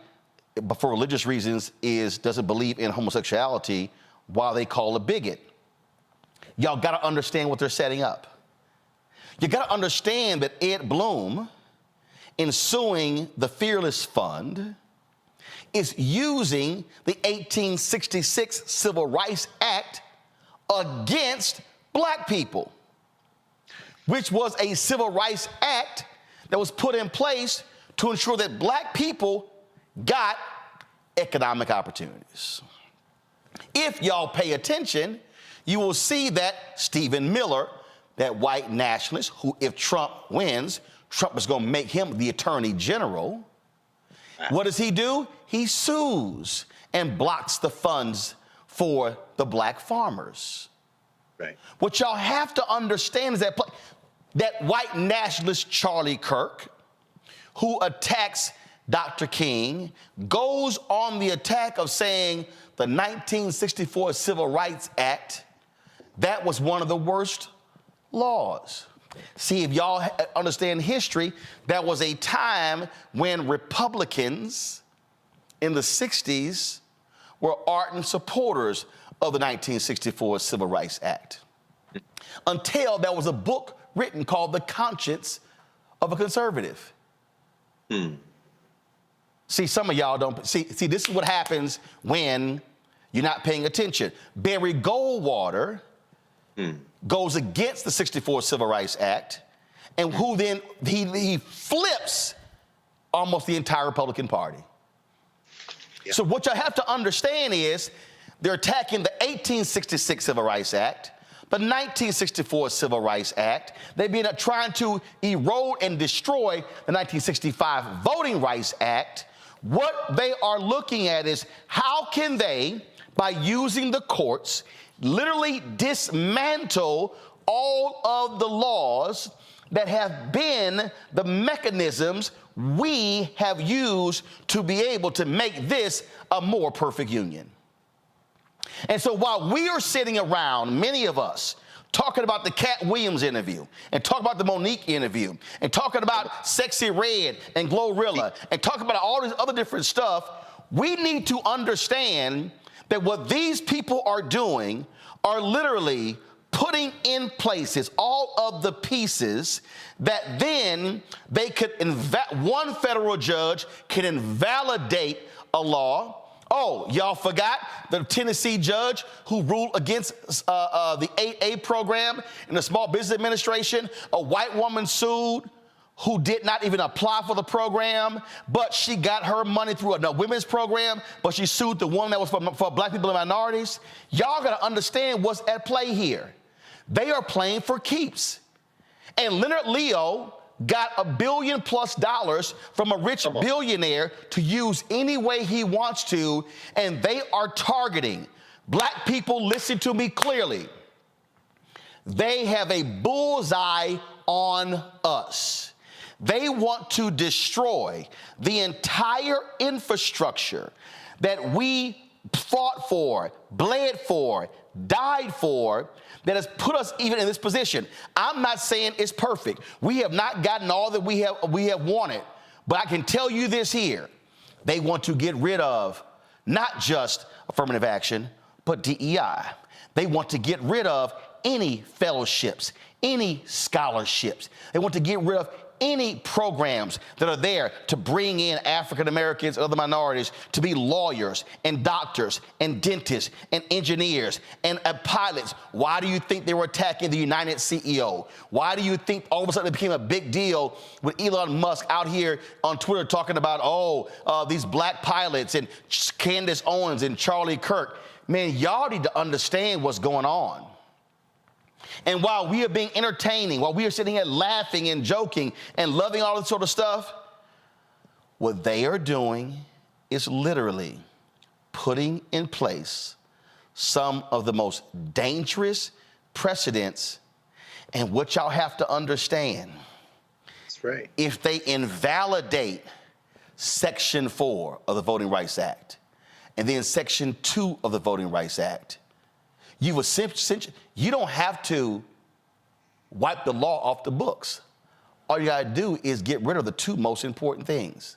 for religious reasons, doesn't believe in homosexuality, why are they called a bigot? Y'all got to understand what they're setting up. You got to understand that Ed Bloom in suing the Fearless Fund is using the 1866 Civil Rights Act against black people, which was a civil rights act that was put in place to ensure that black people got economic opportunities. If y'all pay attention, you will see that Stephen Miller, that white nationalist who, if Trump wins, Trump is going to make him the attorney general. What does he do? He sues and blocks the funds for the black farmers.
Right.
What y'all have to understand is that white nationalist Charlie Kirk, who attacks Dr. King, goes on the attack of saying the 1964 Civil Rights Act, that was one of the worst laws. See, if y'all understand history, that was a time when Republicans in the 60s were ardent supporters of the 1964 Civil Rights Act, until there was a book written called The Conscience of a Conservative. See, some of y'all don't see, this is what happens when you're not paying attention. Barry Goldwater goes against the 64 Civil Rights Act, and who then, he flips almost the entire Republican Party. Yeah. So what you have to understand is they're attacking the 1866 Civil Rights Act, the 1964 Civil Rights Act. They've been trying to erode and destroy the 1965 Voting Rights Act. What they are looking at is how can they, by using the courts, literally dismantle all of the laws that have been the mechanisms we have used to be able to make this a more perfect union. And so while we are sitting around, many of us, talking about the Cat Williams interview, and talking about the Monique interview, and talking about Sexy Red and Glorilla, and talking about all this other different stuff, we need to understand that what these people are doing are literally putting in places all of the pieces that then they could, one federal judge can invalidate a law. Oh, y'all forgot the Tennessee judge who ruled against the 8A program in the Small Business Administration. A white woman sued who did not even apply for the program, but she got her money through a women's program, but she sued the one that was for black people and minorities. Y'all gotta understand what's at play here. They are playing for keeps. And Leonard Leo got $1 billion+ from a rich billionaire to use any way he wants to, and they are targeting black people. Listen to me clearly. They have a bullseye on us. They want to destroy the entire infrastructure that we fought for, bled for, died for, that has put us even in this position. I'm not saying it's perfect. We have not gotten all that we have wanted, but I can tell you this here. They want to get rid of not just affirmative action, but DEI. They want to get rid of any fellowships, any scholarships. They want to get rid of any programs that are there to bring in African Americans and other minorities to be lawyers and doctors and dentists and engineers and pilots. Why do you think they were attacking the United CEO? Why do you think all of a sudden it became a big deal with Elon Musk out here on Twitter talking about, these black pilots and Candace Owens and Charlie Kirk? Man, y'all need to understand what's going on. And while we are being entertaining, while we are sitting here laughing and joking and loving all this sort of stuff, what they are doing is literally putting in place some of the most dangerous precedents. And what y'all have to understand,
that's right,
if they invalidate Section 4 of the Voting Rights Act and then Section 2 of the Voting Rights Act, you don't have to wipe the law off the books. All you gotta do is get rid of the two most important things.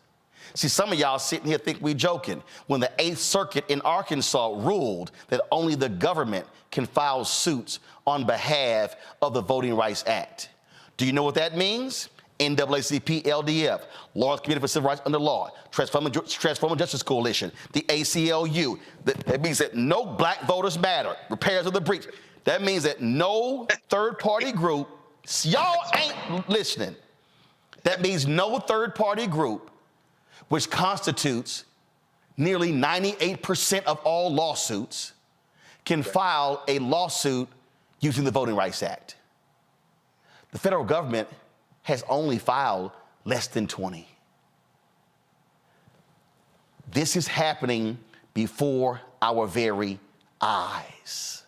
See, some of y'all sitting here think we joking when the 8th Circuit in Arkansas ruled that only the government can file suits on behalf of the Voting Rights Act. Do you know what that means? NAACP, LDF, Lawrence Committee for Civil Rights Under Law, Transforming Justice Coalition, the ACLU. That means that no black voters matter. Repairs of the breach. That means that no third-party group, y'all ain't listening. That means no third-party group, which constitutes nearly 98% of all lawsuits, can file a lawsuit using the Voting Rights Act. The federal government has only filed less than 20. This is happening before our very eyes.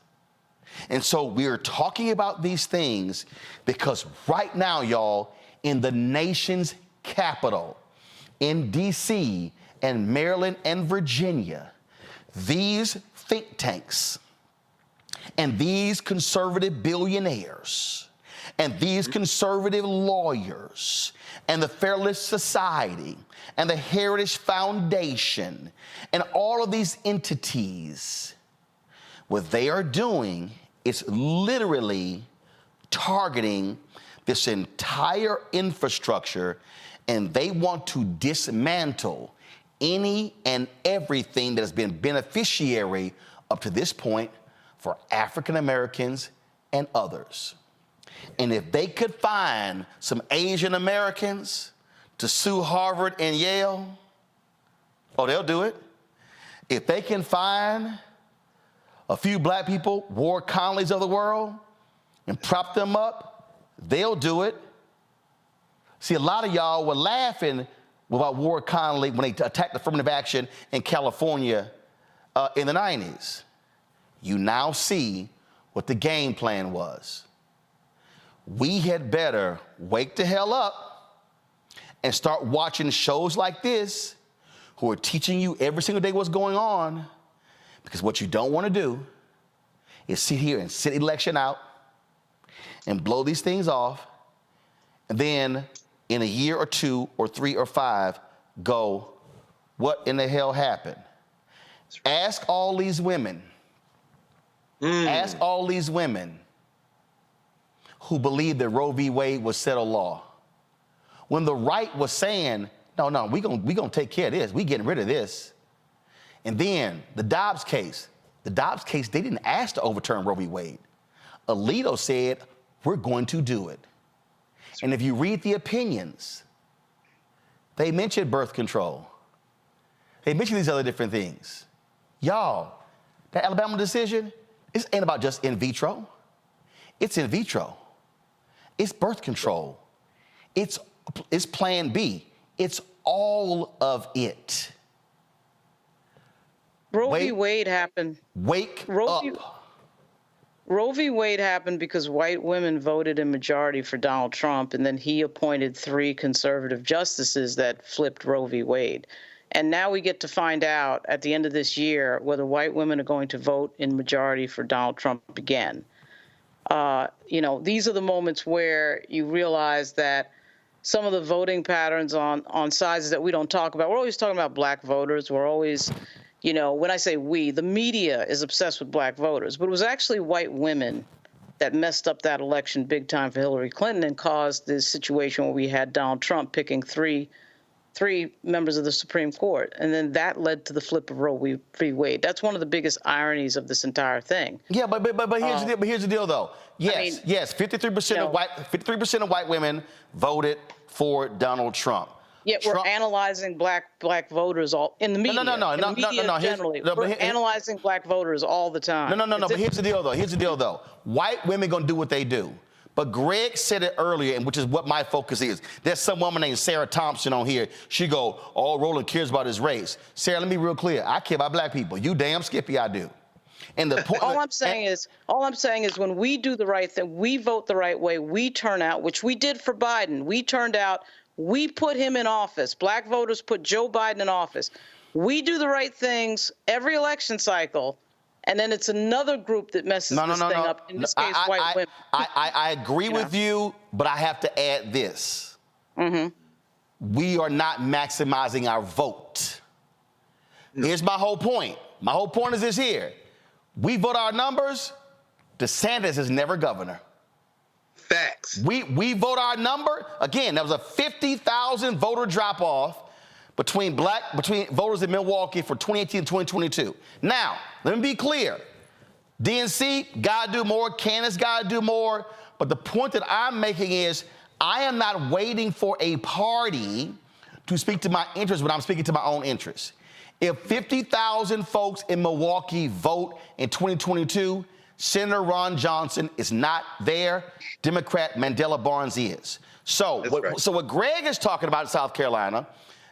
And so we're talking about these things because right now, y'all, in the nation's capital, in D.C. and Maryland and Virginia, these think tanks and these conservative billionaires and these conservative lawyers and the Fairless Society and the Heritage Foundation and all of these entities, what they are doing is literally targeting this entire infrastructure, and they want to dismantle any and everything that has been beneficiary up to this point for African Americans and others. And if they could find some Asian Americans to sue Harvard and Yale, oh, they'll do it. If they can find a few black people, Ward Conleys of the world, and prop them up, they'll do it. See, a lot of y'all were laughing about Ward Conley when they attacked affirmative action in California in the 90s. You now see what the game plan was. We had better wake the hell up and start watching shows like this who are teaching you every single day what's going on, because what you don't want to do is sit here and sit election out and blow these things off, and then in a year or 2 or 3 or 5 go, what in the hell happened? Ask all these women. Ask all these women who believed that Roe v. Wade was settled law. When the right was saying, no, we gonna take care of this. We getting rid of this. And then the Dobbs case, they didn't ask to overturn Roe v. Wade. Alito said, we're going to do it. And if you read the opinions, they mentioned birth control. They mentioned these other different things. Y'all, that Alabama decision, this ain't about just in vitro. It's in vitro. It's birth control. It's Plan B. It's all of it.
Roe v. Wade happened.
Wake up.
Roe v. Wade happened because white women voted in majority for Donald Trump, and then he appointed 3 conservative justices that flipped Roe v. Wade. And now we get to find out at the end of this year whether white women are going to vote in majority for Donald Trump again. These are the moments where you realize that some of the voting patterns on sides that we don't talk about, we're always talking about black voters. We're always, when I say we, the media is obsessed with black voters, but it was actually white women that messed up that election big time for Hillary Clinton and caused this situation where we had Donald Trump picking three members of the Supreme Court. And then that led to the flip of Roe v. Wade. That's one of the biggest ironies of this entire thing.
Yeah, but here's the deal, though. Yes, 53% of white women voted for Donald Trump.
Yet we're analyzing black voters all in the media. No. Generally, we're analyzing black voters all the time.
No. But here's the deal, though. White women gonna do what they do. But Greg said it earlier, and which is what my focus is. There's some woman named Sarah Thompson on here. She go, Roland cares about his race. Sarah, let me be real clear. I care about black people. You damn Skippy, I do. And the point.
All I'm saying is when we do the right thing, we vote the right way, we turn out, which we did for Biden. We turned out, we put him in office. Black voters put Joe Biden in office. We do the right things every election cycle. And then it's another group that messes this thing up. In this case, white women.
I agree with you, but I have to add this. Mm-hmm. We are not maximizing our vote. Here's my whole point. My whole point is this here. We vote our numbers. DeSantis is never governor.
Facts.
We vote our number. Again, there was a 50,000 voter drop-off between voters in Milwaukee for 2018 and 2022. Now, let me be clear. DNC gotta do more, Candace gotta do more, but the point that I'm making is I am not waiting for a party to speak to my interests when I'm speaking to my own interests. If 50,000 folks in Milwaukee vote in 2022, Senator Ron Johnson is not there. Democrat Mandela Barnes is. So what Greg is talking about in South Carolina,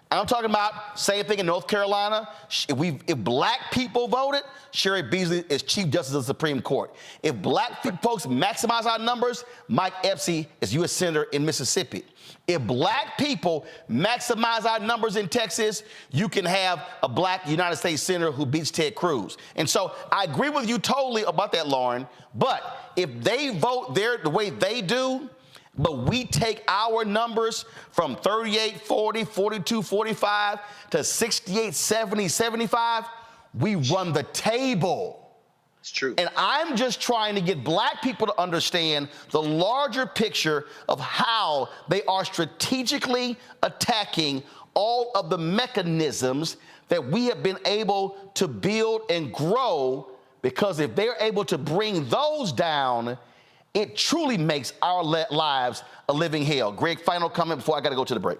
I'm talking about same thing in North Carolina. If black people voted, Sherry Beasley is Chief Justice of the Supreme Court. If black folks maximize our numbers, Mike Epstein is U.S. Senator in Mississippi. If black people maximize our numbers in Texas, you can have a black United States Senator who beats Ted Cruz. And so I agree with you totally about that, Lauren. But if they vote the way they do, but we take our numbers from 38, 40, 42, 45 to 68, 70, 75, we run the table.
It's true.
And I'm just trying to get black people to understand the larger picture of how they are strategically attacking all of the mechanisms that we have been able to build and grow, because if they're able to bring those down, it truly makes our lives a living hell. Greg, final comment before I got to go to the break.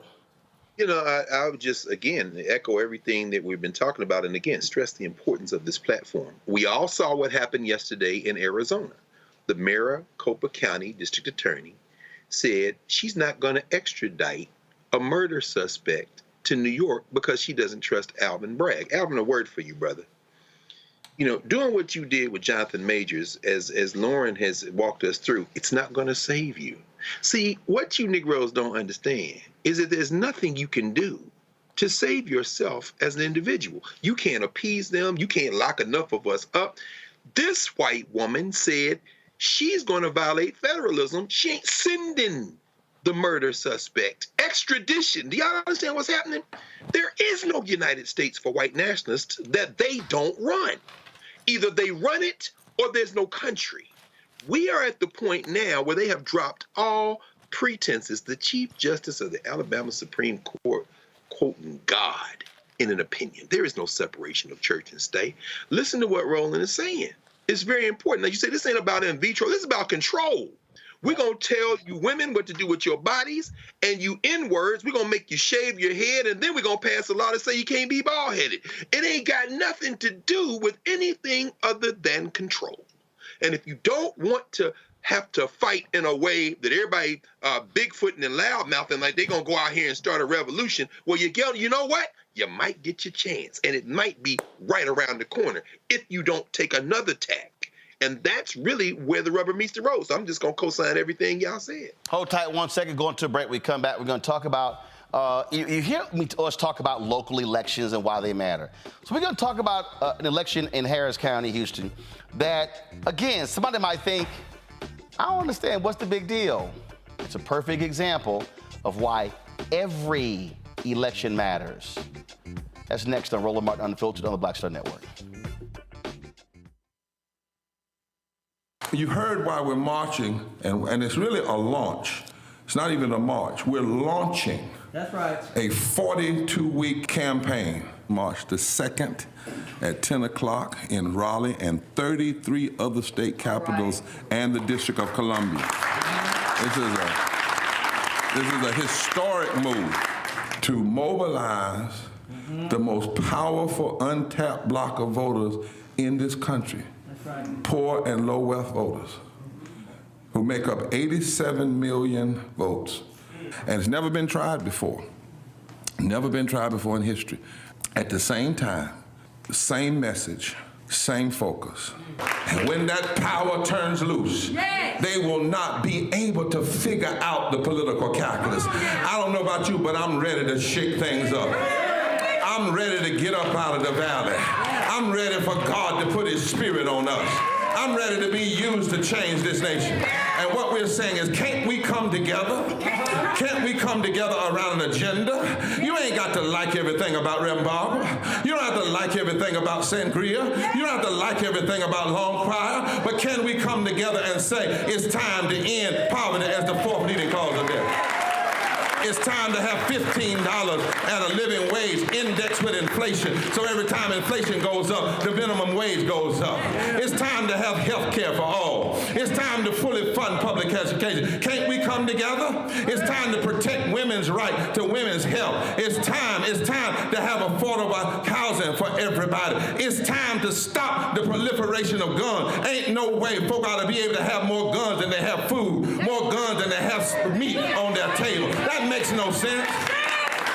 You know, I would just, again, echo everything that we've been talking about, and again, stress the importance of this platform. We all saw what happened yesterday in Arizona. The Maricopa County District Attorney said she's not going to extradite a murder suspect to New York because she doesn't trust Alvin Bragg. Alvin, a word for you, brother. You know, doing what you did with Jonathan Majors, as Lauren has walked us through, it's not going to save you. See, what you Negroes don't understand is that there's nothing you can do to save yourself as an individual. You can't appease them. You can't lock enough of us up. This white woman said she's going to violate federalism. She ain't sending the murder suspect. Extradition. Do y'all understand what's happening? There is no United States for white nationalists that they don't run. Either they run it or there's no country. We are at the point now where they have dropped all pretenses. The Chief Justice of the Alabama Supreme Court quoting God in an opinion. There is no separation of church and state. Listen to what Roland is saying. It's very important. Now, you say this ain't about in vitro. This is about control. We're going to tell you women what to do with your bodies, and you N-words, we're going to make you shave your head, and then we're going to pass a law to say you can't be bald-headed. It ain't got nothing to do with anything other than control. And if you don't want to have to fight in a way that everybody bigfooting and loudmouthing like they're going to go out here and start a revolution, well, you know what? You might get your chance, and it might be right around the corner if you don't take another tack. And that's really where the rubber meets the road. So I'm just going to co-sign everything y'all said.
Hold tight 1 second. Going to a break. We come back. We're going to talk about, you hear us talk about local elections and why they matter. So we're going to talk about an election in Harris County, Houston, that, again, somebody might think, I don't understand. What's the big deal? It's a perfect example of why every election matters. That's next on Roland Martin Unfiltered on the Black Star Network.
You heard why we're marching, and it's really a launch. It's not even a march. We're launching.
That's right.
A 42-week campaign. March the 2nd at 10 o'clock in Raleigh and 33 other state capitals and the District of Columbia. This is a historic move to mobilize the most powerful untapped block of voters in this country. Poor and low wealth voters who make up 87 million votes. And it's never been tried before. Never been tried before in history. At the same time, the same message, same focus. And when that power turns loose, they will not be able to figure out the political calculus. I don't know about you, but I'm ready to shake things up. I'm ready to get up out of the valley. I'm ready for God to put his spirit on us. I'm ready to be used to change this nation. And what we're saying is, can't we come together? Can't we come together around an agenda? You ain't got to like everything about Reverend Barbara. You don't have to like everything about St. Croix. You don't have to like everything about Long Choir. But can we come together and say it's time to end poverty as the fourth leading cause of death? It's time to have $15 and a living wage indexed with inflation. So every time inflation goes up, the minimum wage goes up. It's time to have health care for all. It's time to fully fund public education. Can't we come together? It's time to protect women's right to women's health. It's time to have affordable housing for everybody. It's time to stop the proliferation of guns. Ain't no way folk ought to be able to have more guns than they have food, more guns than they have meat on their table. That makes no sense.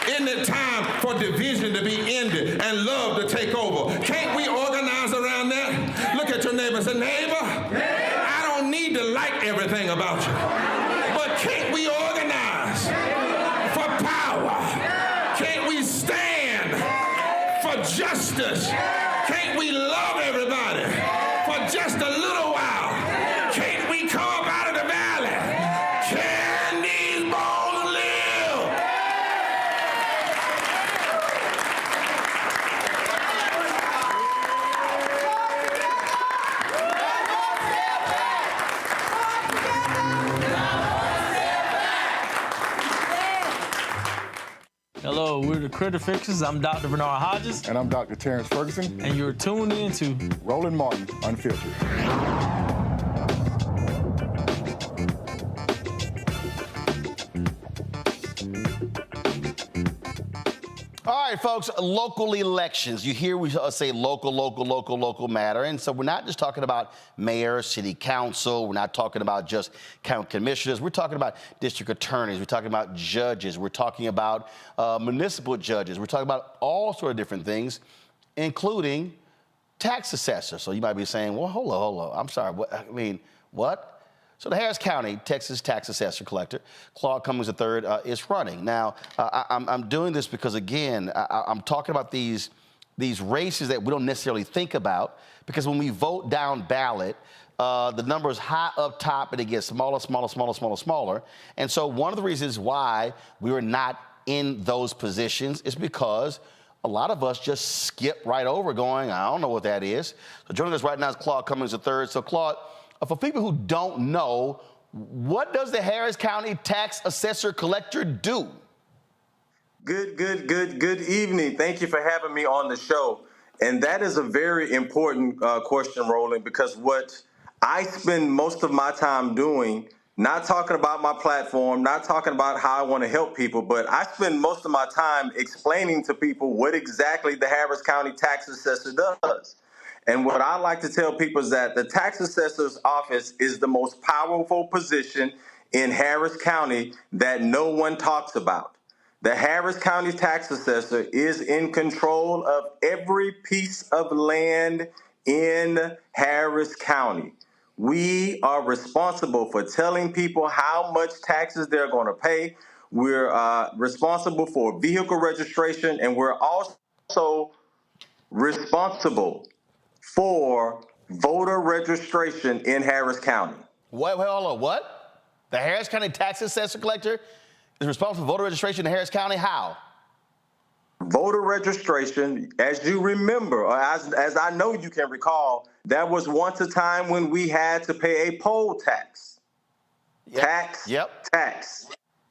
Isn't it time for division to be ended and love to take over? Can't we organize around that? Look at your neighbor and say, neighbor, I don't need to like everything about you, but can't we organize for power? Can't we stand for justice? Can't we love everybody for just a little while? Can't we come up out of the valley? Can these bones live?
Hello, we're the Critter Fixers. I'm Dr. Bernard Hodges.
And I'm Dr. Terrence Ferguson.
And you're tuned in to
Roland Martin, Unfiltered.
All right, folks, local elections. You hear we say local matter. And so we're not just talking about mayor, city council. We're not talking about just county commissioners. We're talking about district attorneys. We're talking about judges. We're talking about municipal judges. We're talking about all sort of different things, including tax assessors. So you might be saying, well, hold on. I'm sorry. What? So the Harris County, Texas Tax Assessor-Collector, Claude Cummings III, is running. Now, I'm doing this because, again, I'm talking about these races that we don't necessarily think about, because when we vote down ballot, the number is high up top and it gets smaller. And so one of the reasons why we were not in those positions is because a lot of us just skip right over going, I don't know what that is. So joining us right now is Claude Cummings III. So Claude, for people who don't know, what does the Harris County Tax Assessor-Collector do?
Good evening. Thank you for having me on the show. And that is a very important question, Roland, because what I spend most of my time doing, not talking about my platform, not talking about how I want to help people, but I spend most of my time explaining to people what exactly the Harris County Tax Assessor does. And what I like to tell people is that the tax assessor's office is the most powerful position in Harris County that no one talks about. The Harris County tax assessor is in control of every piece of land in Harris County. We are responsible for telling people how much taxes they're going to pay. We're responsible for vehicle registration, and we're also responsible for voter registration in Harris County.
Wait, hold on, what? The Harris County Tax Assessor-Collector is responsible for voter registration in Harris County? How?
Voter registration, as you remember, or as I know you can recall, there was once a time when we had to pay a poll tax. Tax.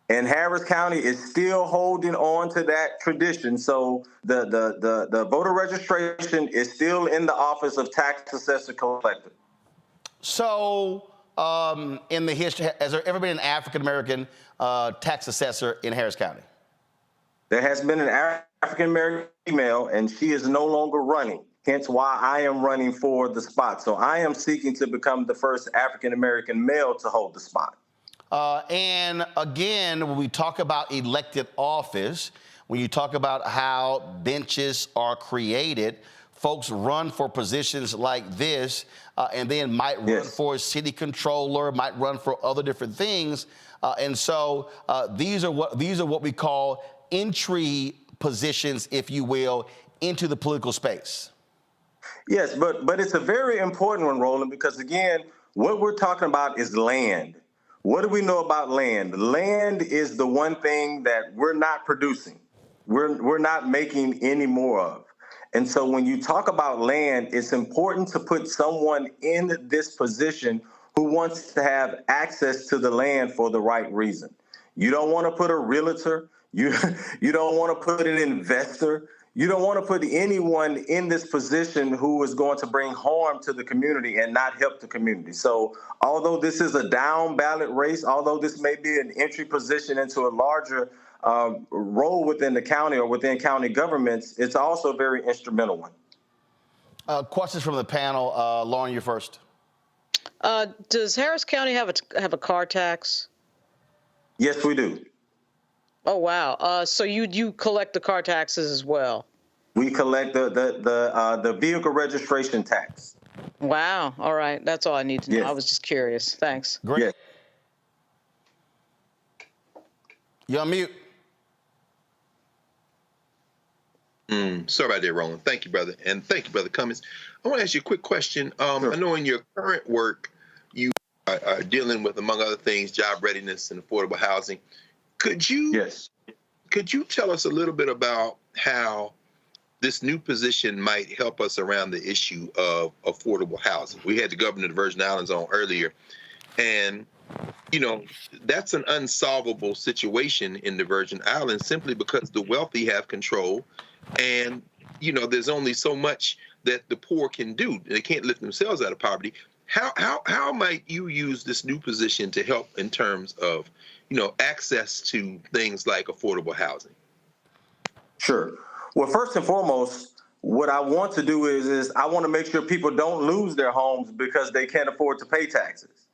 And Harris County is still holding on to that tradition. So the voter registration is still in the office of Tax Assessor-Collector.
So in the history, has there ever been an African-American tax assessor in Harris County?
There has been an African-American female, and she is no longer running, hence why I am running for the spot. So I am seeking to become the first African-American male to hold the spot.
And again, when we talk about elected office, when you talk about how benches are created, folks run for positions like this and then might run for city controller, might run for other different things. And so these are what we call entry positions, if you will, into the political space.
Yes, but it's a very important one, Roland, because again, what we're talking about is land. What do we know about land? Land is the one thing that we're not producing. We're not making any more of. And so when you talk about land, it's important to put someone in this position who wants to have access to the land for the right reason. You don't want to put a realtor, you don't want to put an investor, you don't want to put anyone in this position who is going to bring harm to the community and not help the community. So although this is a down ballot race, although this may be an entry position into a larger role within the county or within county governments, it's also a very instrumental one.
Questions from the panel. Lauren, you're first.
Does Harris County have a car tax?
Yes, we do.
Oh, wow. So you collect the car taxes as well?
We collect the vehicle registration tax.
Wow. All right. That's all I need to know.
Yes.
I was just curious. Thanks.
Great.
Yes.
You're on mute.
Sorry about that, Roland. Thank you, brother. And thank you, Brother Cummings. I want to ask you a quick question. Sure. I know in your current work, you are dealing with, among other things, job readiness and affordable housing. Could you tell us a little bit about how this new position might help us around the issue of affordable housing? We had the governor of the Virgin Islands on earlier, and that's an unsolvable situation in the Virgin Islands simply because the wealthy have control, and there's only so much that the poor can do. They can't lift themselves out of poverty. How might you use this new position to help in terms of access to things like affordable housing?
Sure. Well, first and foremost, what I want to do is I want to make sure people don't lose their homes because they can't afford to pay taxes.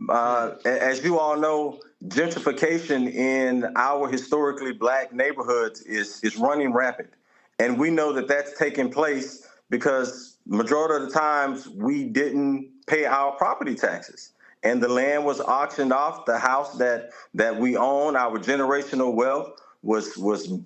As you all know, gentrification in our historically black neighborhoods is running rapid. And we know that that's taking place because majority of the times we didn't pay our property taxes. And the land was auctioned off. The house that we own, our generational wealth, was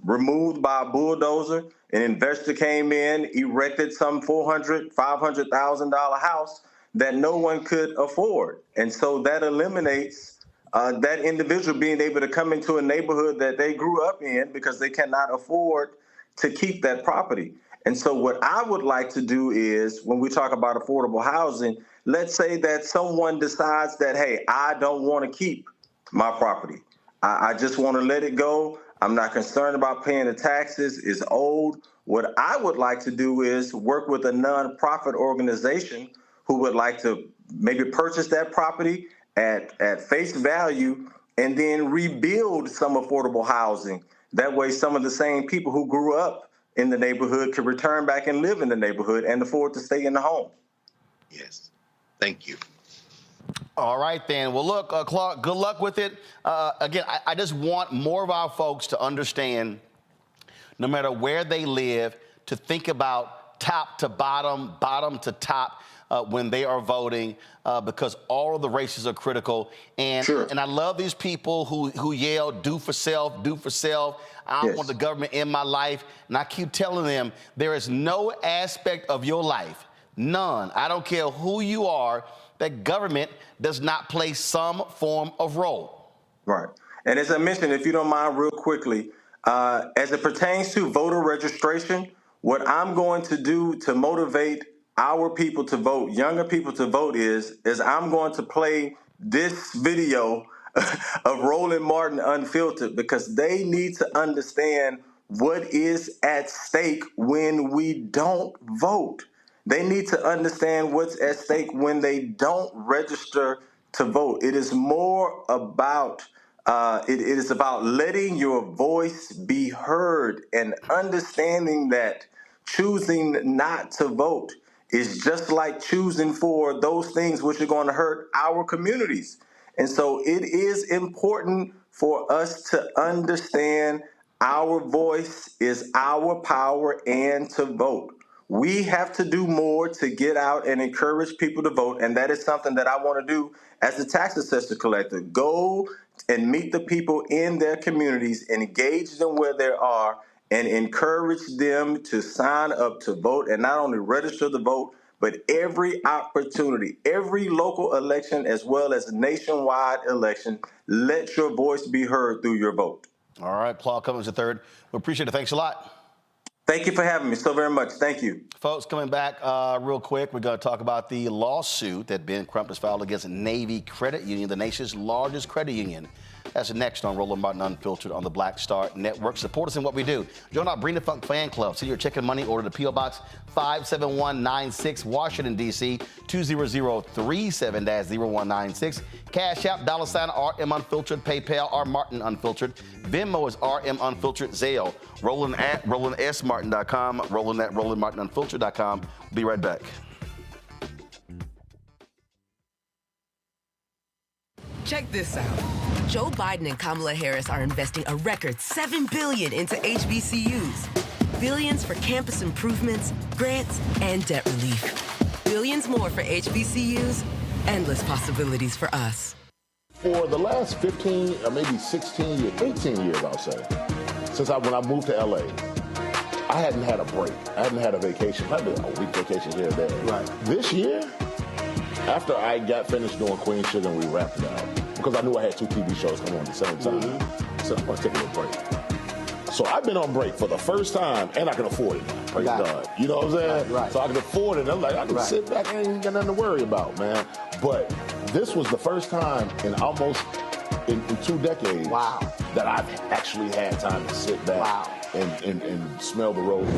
removed by a bulldozer. An investor came in, erected some $400,000, $500,000 house that no one could afford. And so that eliminates that individual being able to come into a neighborhood that they grew up in because they cannot afford to keep that property. And so what I would like to do is, when we talk about affordable housing, let's say that someone decides that, hey, I don't want to keep my property. I just want to let it go. I'm not concerned about paying the taxes. It's old. What I would like to do is work with a nonprofit organization who would like to maybe purchase that property at face value and then rebuild some affordable housing. That way, some of the same people who grew up in the neighborhood could return back and live in the neighborhood and afford to stay in the home.
Yes. Thank you.
All right, then. Well, look, Claude, good luck with it. Again, I just want more of our folks to understand, no matter where they live, to think about top to bottom, bottom to top when they are voting, because all of the races are critical. And and I love these people who yell, do for self, do for self. I don't want the government in my life. And I keep telling them there is no aspect of your life, none, I don't care who you are, that government does not play some form of role.
Right. And as I mentioned, if you don't mind, real quickly, as it pertains to voter registration, what I'm going to do to motivate our people to vote, younger people to vote, is I'm going to play this video of Roland Martin Unfiltered, because they need to understand what is at stake when we don't vote. They need to understand what's at stake when they don't register to vote. It is more about it is about letting your voice be heard and understanding that choosing not to vote is just like choosing for those things which are going to hurt our communities. And so it is important for us to understand our voice is our power and to vote. We have to do more to get out and encourage people to vote, and that is something that I want to do as the tax assessor collector. Go and meet the people in their communities, engage them where they are, and encourage them to sign up to vote and not only register to vote, but every opportunity, every local election as well as nationwide election, let your voice be heard through your vote.
All right, Claude Cummings III. We appreciate it. Thanks a lot.
Thank you for having me so very much. Thank you.
Folks, coming back real quick, we're going to talk about the lawsuit that Ben Crump has filed against Navy Credit Union, the nation's largest credit union. That's next on Roland Martin Unfiltered on the Black Star Network. Support us in what we do. Join our Bring the Funk fan club. Send your check and money order to P.O. Box 57196, Washington, D.C. 20037-0196. Cash App, $RM Unfiltered. PayPal, R Martin Unfiltered. Venmo is RM Unfiltered. Zelle, Roland at RolandSMartin.com. Roland at RolandMartinUnfiltered.com. Be right back.
Check this out. Joe Biden and Kamala Harris are investing a record $7 billion into HBCUs. Billions for campus improvements, grants, and debt relief. Billions more for HBCUs. Endless possibilities for us.
For the last 15 or maybe 16 years, 18 years, I'll say, since when I moved to LA, I hadn't had a break. I hadn't had a vacation, probably a week vacation here and there. Right. This year, after I got finished doing Queen Sugar and we wrapped it out, because I knew I had 2 TV shows coming on at the same time, I said, I'm going to take a little break. So I've been on break for the first time, and I can afford it now. Praise God. You know what I'm saying? Right. So I can afford it. I'm like, I can sit back and ain't got nothing to worry about, man. But this was the first time in almost in 2 decades that I've actually had time to sit back and smell the roses.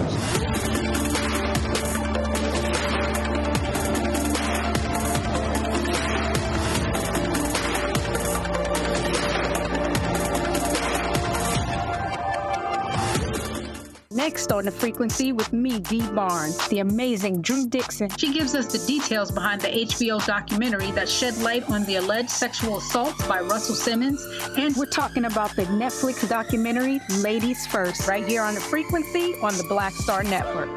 Next on The Frequency with me, Dee Barnes, the amazing Drew Dixon.
She gives us the details behind the HBO documentary that shed light on the alleged sexual assaults by Russell Simmons.
And we're talking about the Netflix documentary, Ladies First, right here on The Frequency on the Black Star Network.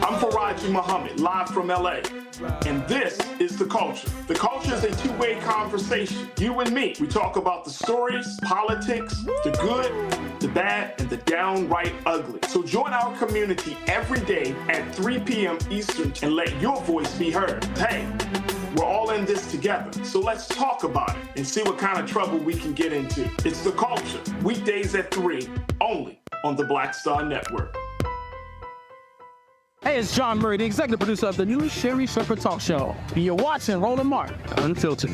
I'm Faraji Muhammad, live from LA. And this is The Culture. The Culture is a two-way conversation. You and me. We talk about the stories, politics, the good, the bad, and the downright ugly. So join our community every day at 3 p.m. Eastern and let your voice be heard. Hey, we're all in this together. So let's talk about it and see what kind of trouble we can get into. It's The Culture. Weekdays at 3, only on the Black Star Network.
Hey, it's John Murray, the executive producer of the new Sherry Shepherd Talk Show. You're watching Roland Martin Unfiltered.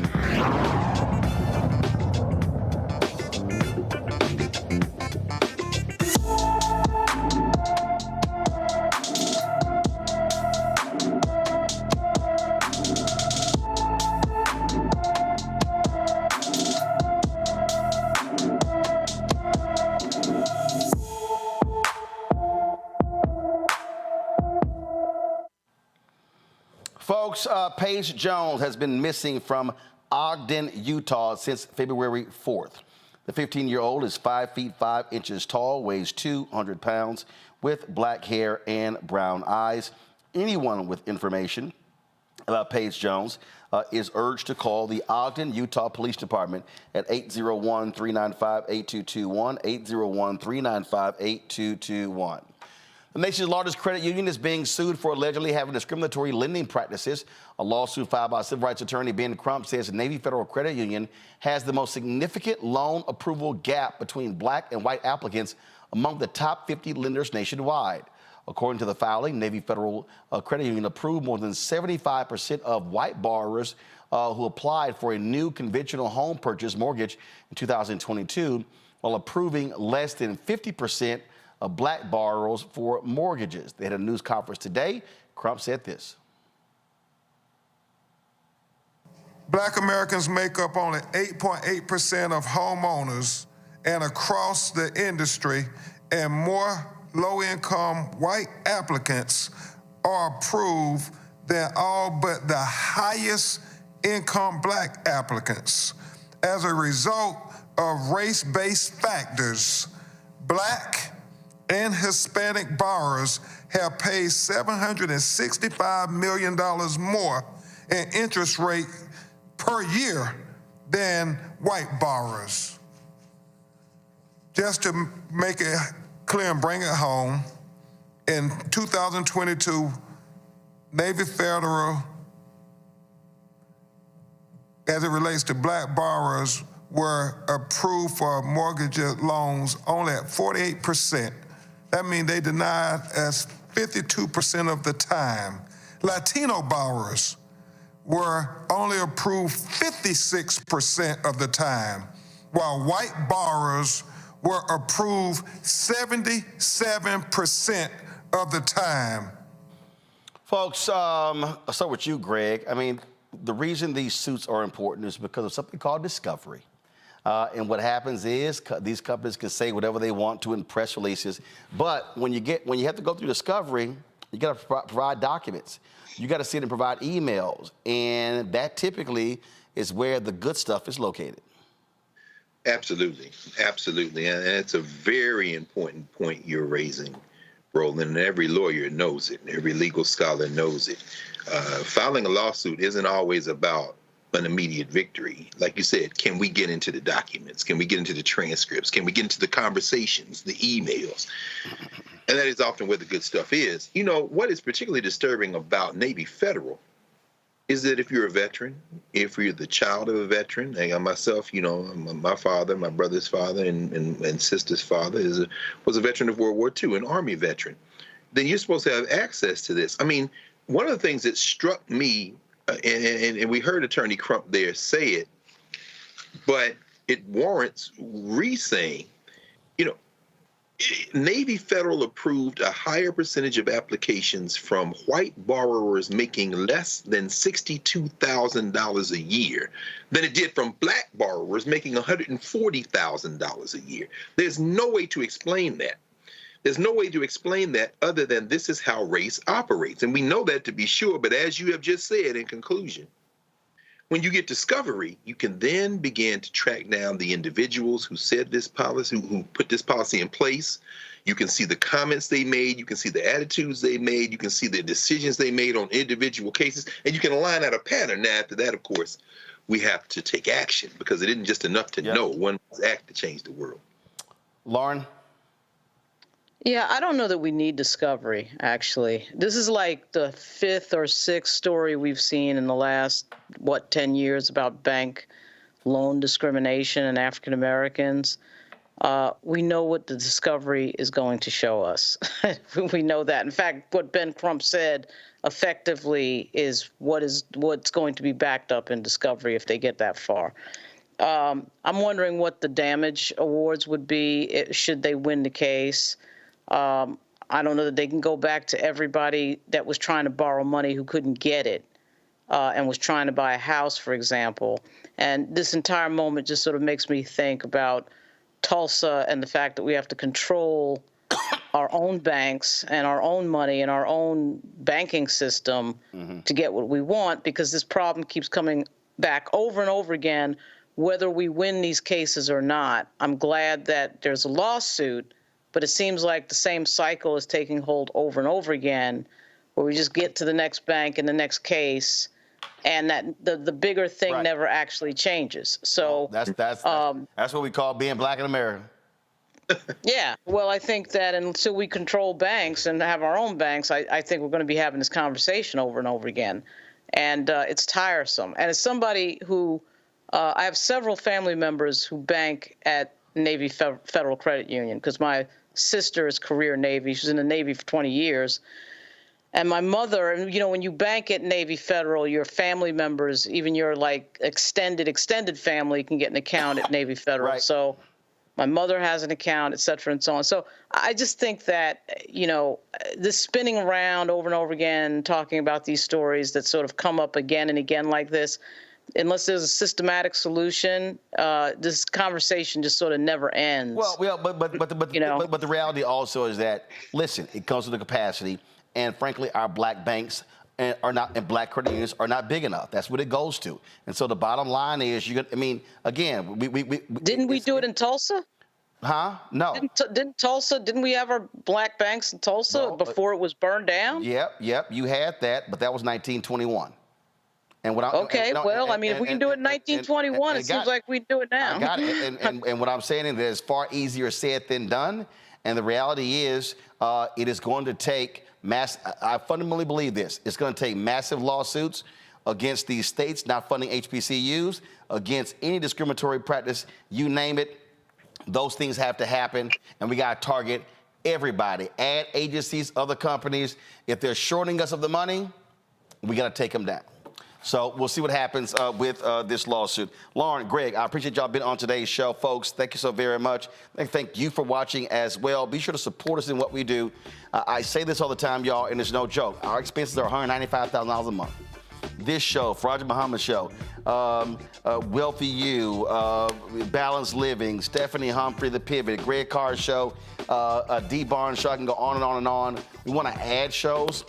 Folks, Paige Jones has been missing from Ogden, Utah since February 4th. The 15-year-old is 5 feet 5 inches tall, weighs 200 pounds, with black hair and brown eyes. Anyone with information about Paige Jones is urged to call the Ogden, Utah Police Department at 801-395-8221, 801-395-8221. The nation's largest credit union is being sued for allegedly having discriminatory lending practices. A lawsuit filed by civil rights attorney Ben Crump says the Navy Federal Credit Union has the most significant loan approval gap between black and white applicants among the top 50 lenders nationwide. According to the filing, Navy Federal Credit Union approved more than 75% of white borrowers who applied for a new conventional home purchase mortgage in 2022, while approving less than 50% of black borrowers for mortgages. They had a news conference today. Crump said this.
Black Americans make up only 8.8% of homeowners, and across the industry, and more low-income white applicants are approved than all but the highest income black applicants. As a result of race-based factors, black and Hispanic borrowers have paid $765 million more in interest rate per year than white borrowers. just to make it clear and bring it home, in 2022, Navy Federal, as it relates to black borrowers, were approved for mortgage loans only at 48%. That means they denied us 52% of the time. Latino borrowers were only approved 56% of the time, while white borrowers were approved 77% of the time.
Folks, I'll start with you, Greg. I mean, the reason these suits are important is because of something called discovery. And what happens is these companies can say whatever they want to in press releases, but when you have to go through discovery, you got to provide documents. You got to sit and provide emails, and that typically is where the good stuff is located.
Absolutely, absolutely, and it's a very important point you're raising, Roland, and every lawyer knows it, and every legal scholar knows it. Filing a lawsuit isn't always about an immediate victory. Like you said, can we get into the documents? Can we get into the transcripts? Can we get into the conversations, the emails? And that is often where the good stuff is. You know, what is particularly disturbing about Navy Federal is that if you're a veteran, if you're the child of a veteran, and myself, you know, my father, my brother's father, and sister's father was a veteran of World War II, an Army veteran, then you're supposed to have access to this. I mean, one of the things that struck me, and we heard Attorney Crump there say it, but it warrants re-saying, you know, Navy Federal approved a higher percentage of applications from white borrowers making less than $62,000 a year than it did from black borrowers making $140,000 a year. There's no way to explain that. There's no way to explain that other than this is how race operates. And we know that to be sure, but as you have just said in conclusion, when you get discovery, you can then begin to track down the individuals who said this policy, who put this policy in place. You can see the comments they made. You can see the attitudes they made. You can see the decisions they made on individual cases. And you can line out a pattern. Now, after that, of course, we have to take action because it isn't just enough to know. One must act to change the world.
Lauren?
Yeah, I don't know that we need discovery, actually. This is like the 5th or 6th story we've seen in the last, 10 years about bank loan discrimination and African Americans. We know what the discovery is going to show us. We know that. In fact, what Ben Crump said effectively is what's going to be backed up in discovery if they get that far. I'm wondering what the damage awards would be should they win the case. I don't know that they can go back to everybody that was trying to borrow money who couldn't get it and was trying to buy a house, for example. And this entire moment just sort of makes me think about Tulsa and the fact that we have to control our own banks and our own money and our own banking system to get what we want, because this problem keeps coming back over and over again, whether we win these cases or not. I'm glad that there's a lawsuit, but it seems like the same cycle is taking hold over and over again, where we just get to the next bank and the next case, and that the bigger thing never actually changes. So
that's what we call being black in America.
Yeah, well, I think that until we control banks and have our own banks, I think we're going to be having this conversation over and over again, and it's tiresome. And as somebody who, I have several family members who bank at Navy Federal Credit Union, because my sister is career Navy. She's in the Navy for 20 years. And my mother, and you know, when you bank at Navy Federal, your family members, even your like extended family, can get an account at Navy Federal. Right. So my mother has an account, et cetera, and so on. So I just think that, you know, this spinning around over and over again, talking about these stories that sort of come up again and again like this, unless there's a systematic solution, this conversation just sort of never ends.
Well, but the reality also is that, listen, it comes with the capacity, and frankly, our black banks are not, and black credit unions are not big enough. That's what it goes to. And so the bottom line is, again,
didn't we do it in Tulsa?
Huh? No.
Didn't we have our black banks in Tulsa before it was burned down?
Yep, you had that, but that was 1921. And what
I mean, if we can do it in 1921, it seems like we do it now.
I got it. And what I'm saying is that it's far easier said than done. And the reality is, it is going to take I fundamentally believe this. It's going to take massive lawsuits against these states not funding HBCUs, against any discriminatory practice, you name it. Those things have to happen, and we got to target everybody, ad agencies, other companies. If they're shorting us of the money, we got to take them down. So we'll see what happens with this lawsuit. Lauren, Greg, I appreciate y'all being on today's show, folks. Thank you so very much. Thank you for watching as well. Be sure to support us in what we do. I say this all the time, y'all, and it's no joke. Our expenses are $195,000 a month. This show, Faraja Muhammad Show, Wealthy You, Balanced Living, Stephanie Humphrey, The Pivot, Greg Carr Show, D. Barnes Show. I can go on and on and on. We want to add shows,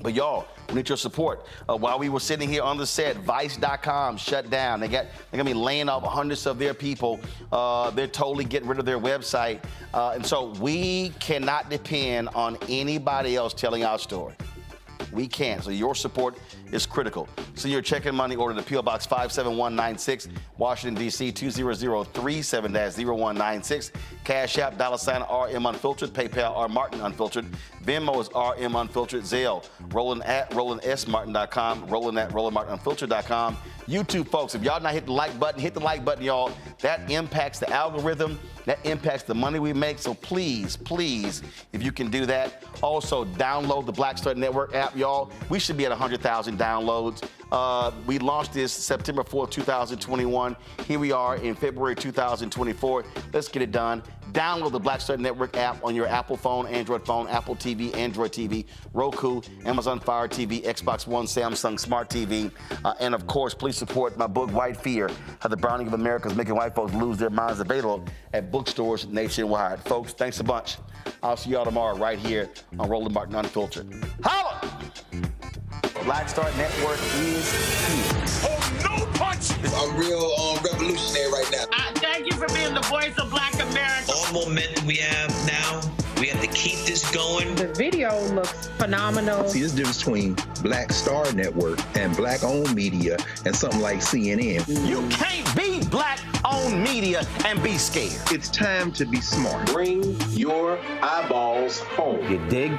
but y'all, we need your support. While we were sitting here on the set, Vice.com shut down. They're gonna be laying off hundreds of their people. They're totally getting rid of their website. And so we cannot depend on anybody else telling our story. We can't. So your support is critical. So your check and money order to P.O. Box 57196, Washington, D.C. 20037-0196. Cash App, $RM Unfiltered. PayPal, R Martin Unfiltered. Venmo is RM Unfiltered. Zelle, Roland at RolandSMartin.com. Roland at RolandMartinUnfiltered.com. YouTube, folks, if y'all not hit the like button, y'all. That impacts the algorithm. That impacts the money we make. So please, please, if you can do that. Also, download the Black Star Network app, y'all. We should be at 100,000 downloads. We launched this September 4th, 2021. Here we are in February 2024. Let's get it done. Download the Black Star Network app on your Apple phone, Android phone, Apple TV, Android TV, Roku, Amazon Fire TV, Xbox One, Samsung Smart TV. And of course, please support my book, White Fear, How the Browning of America is Making White Folks Lose Their Minds, available at bookstores nationwide. Folks, thanks a bunch. I'll see y'all tomorrow right here on Roland Martin Unfiltered. Holla! Black Star Network is here.
Oh, no punch! I'm real revolutionary right now.
Thank you for being the voice of Black America.
All momentum we have now, we have to keep this going.
The video looks phenomenal.
See, there's a difference between Black Star Network and Black-owned media and something like CNN.
You can't be Black-owned media and be scared.
It's time to be smart.
Bring your eyeballs home.
You dig?